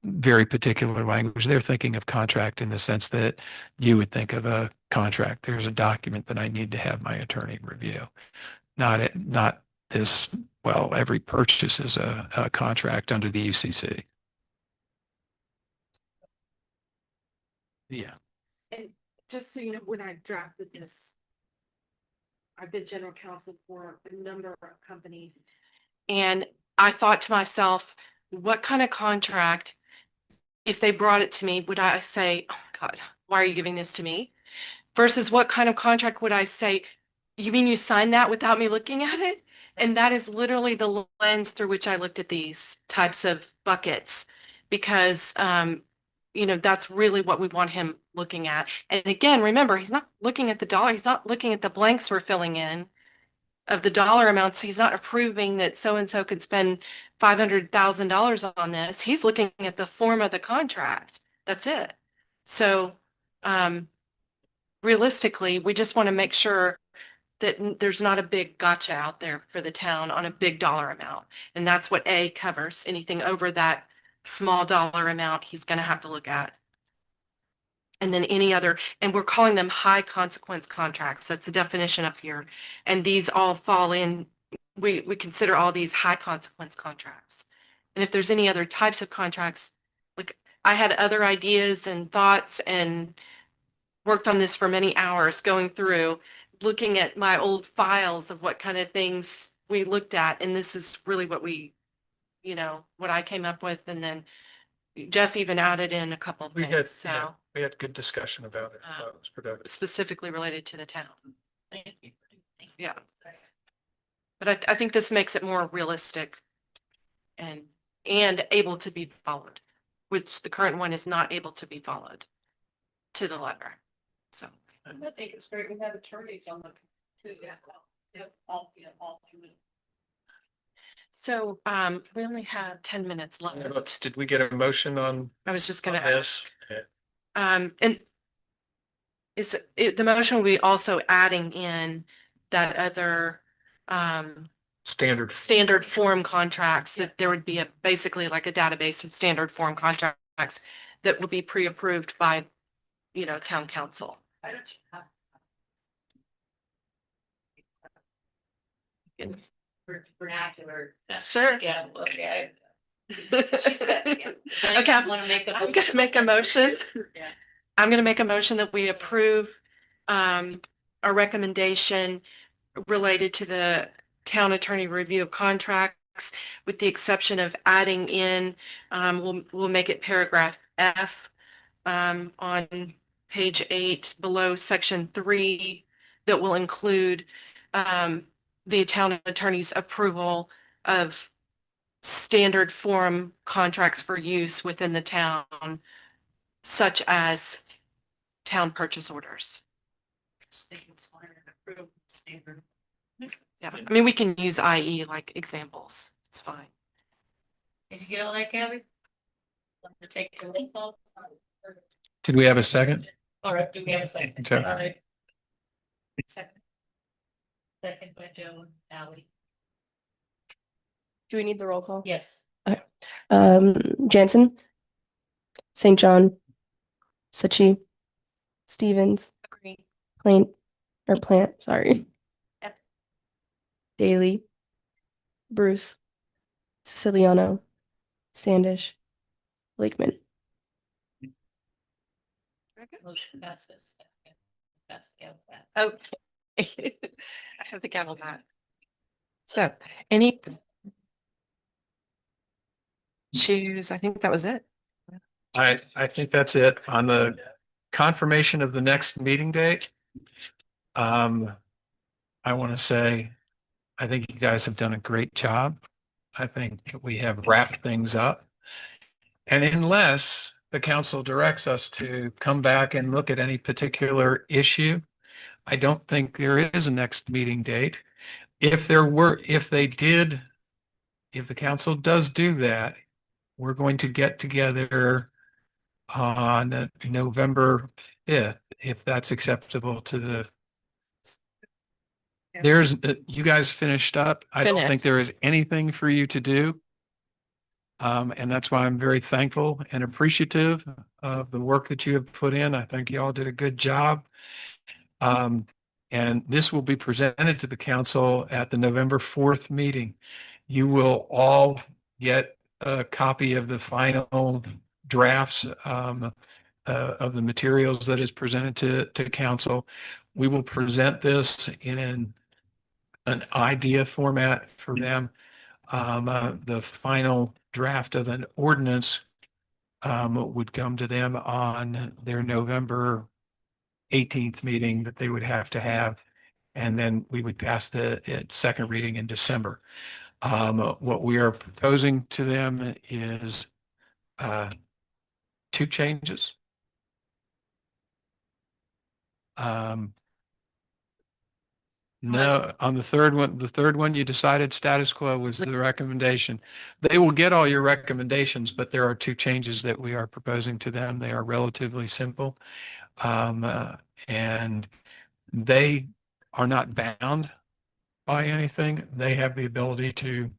very particular language. They're thinking of contract in the sense that you would think of a contract. There's a document that I need to have my attorney review. Not this, well, every purchase is a contract under the UCC. Yeah. And just so you know, when I drafted this, I've been general counsel for a number of companies. And I thought to myself, what kind of contract, if they brought it to me, would I say, oh my God, why are you giving this to me? Versus what kind of contract would I say, you mean you signed that without me looking at it? And that is literally the lens through which I looked at these types of buckets, because that's really what we want him looking at. And again, remember, he's not looking at the dollar. He's not looking at the blanks we're filling in of the dollar amounts. He's not approving that so-and-so could spend $500,000 on this. He's looking at the form of the contract. That's it. So realistically, we just want to make sure that there's not a big gotcha out there for the town on a big dollar amount. And that's what A covers. Anything over that small dollar amount, he's going to have to look at. And then any other, and we're calling them high consequence contracts. That's the definition up here. And these all fall in, we consider all these high consequence contracts. And if there's any other types of contracts, like I had other ideas and thoughts and worked on this for many hours, going through, looking at my old files of what kind of things we looked at. And this is really what what I came up with. And then Jeff even added in a couple of things. We had good discussion about it. It was productive. Specifically related to the town. Yeah. But I think this makes it more realistic and able to be followed, which the current one is not able to be followed to the letter. So I think it's great. We have attorneys on the too as well. Yep, all human. So we only have 10 minutes left. Did we get a motion on I was just going to this? and the motion will be also adding in that other standard form contracts, that there would be basically like a database of standard form contracts that would be pre-approved by town council. Why don't you have vernacular? Sure. Yeah, okay. Okay, I'm I'm going to make a motion. Yeah. I'm going to make a motion that we approve a recommendation related to the town attorney review of contracts contracts, with the exception of adding in, we'll make it paragraph F on page 8 below section 3 that will include the town attorney's approval of standard form contracts for use within the town, such as town purchase orders. Yeah, I mean, we can use IE like examples. It's fine. Did you get all that, Gabby? Want to take the roll call? Did we have a second? All right, do we have a second? Okay. All right. Second. Second by Joe and Ally. Do we need the roll call? Yes. Jansen, St. John, Sachi, Stevens, Agree. Plant, sorry. Yep. Daly, Bruce, Siciliano, Standish, Lakeman. Motion passes. Pass the gavel back. Okay. I have the gavel back. So, any choose, I think that was it. I think that's it on the confirmation of the next meeting date. I want to say, I think you guys have done a great job. I think we have wrapped things up. And unless the council directs us to come back and look at any particular issue, I don't think there is a next meeting date. If the council does do that, we're going to get together on November 5th, if that's acceptable to the. There's, you guys finished up. I don't think there is anything for you to do. And that's why I'm very thankful and appreciative of the work that you have put in. I think you all did a good job. And this will be presented to the council at the November 4th meeting. You will all get a copy of the final drafts of the materials that is presented to council. We will present this in an idea format for them. The final draft of an ordinance would come to them on their November 18th meeting that they would have to have. And then we would pass the second reading in December. What we are proposing to them is 2 changes. No, on the third one, you decided status quo was the recommendation. They will get all your recommendations, but there are 2 changes that we are proposing to them. They are relatively simple. And they are not bound by anything. They have the ability to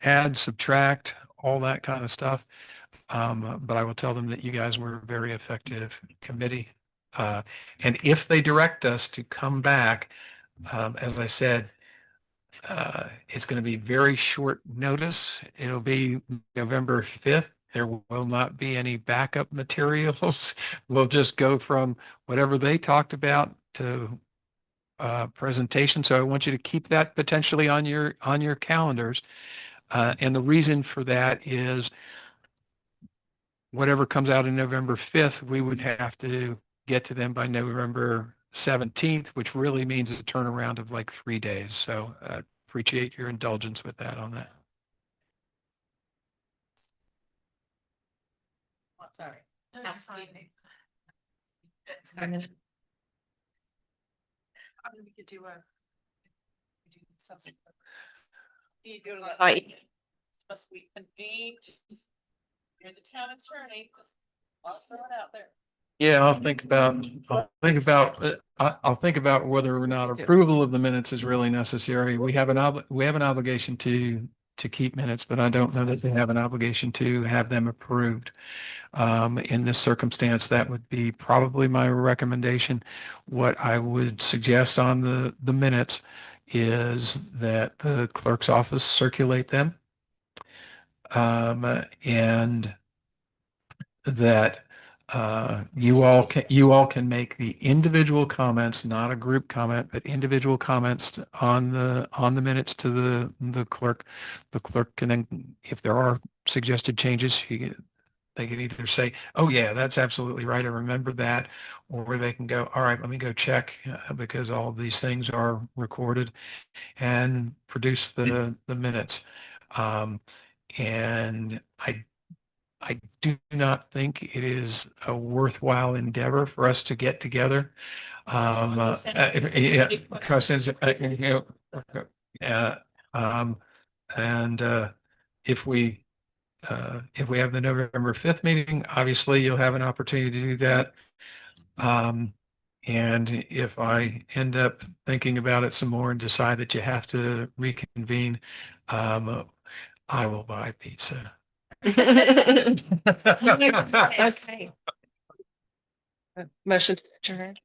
add, subtract, all that kind of stuff. But I will tell them that you guys were a very effective committee. And if they direct us to come back, as I said, it's going to be very short notice. It'll be November 5th. There will not be any backup materials. We'll just go from whatever they talked about to presentation. So I want you to keep that potentially on your calendars. And the reason for that is whatever comes out in November 5th, we would have to get to them by November 17th, which really means a turnaround of like 3 days. So I appreciate your indulgence with that on that. Oh, sorry. Housekeeping. We could do subsequent. You do like. Aye. Must we convene? You're the town attorney, just, I'll throw it out there. Yeah, I'll think about whether or not approval of the minutes is really necessary. We have an obligation to keep minutes, but I don't know that they have an obligation to have them approved. In this circumstance, that would be probably my recommendation. What I would suggest on the minutes is that the clerk's office circulate them. And that You all can make the individual comments, not a group comment, but individual comments on the minutes to the clerk. The clerk can then, if there are suggested changes, they can either say, oh yeah, that's absolutely right, I remember that, or they can go, all right, let me go check because all of these things are recorded, and produce the minutes. And I do not think it is a worthwhile endeavor for us to get together. Yeah, because since, you know, and if we have the November 5th meeting, obviously you'll have an opportunity to do that. And if I end up thinking about it some more and decide that you have to reconvene, I will buy pizza. Okay. Motion to adjourn.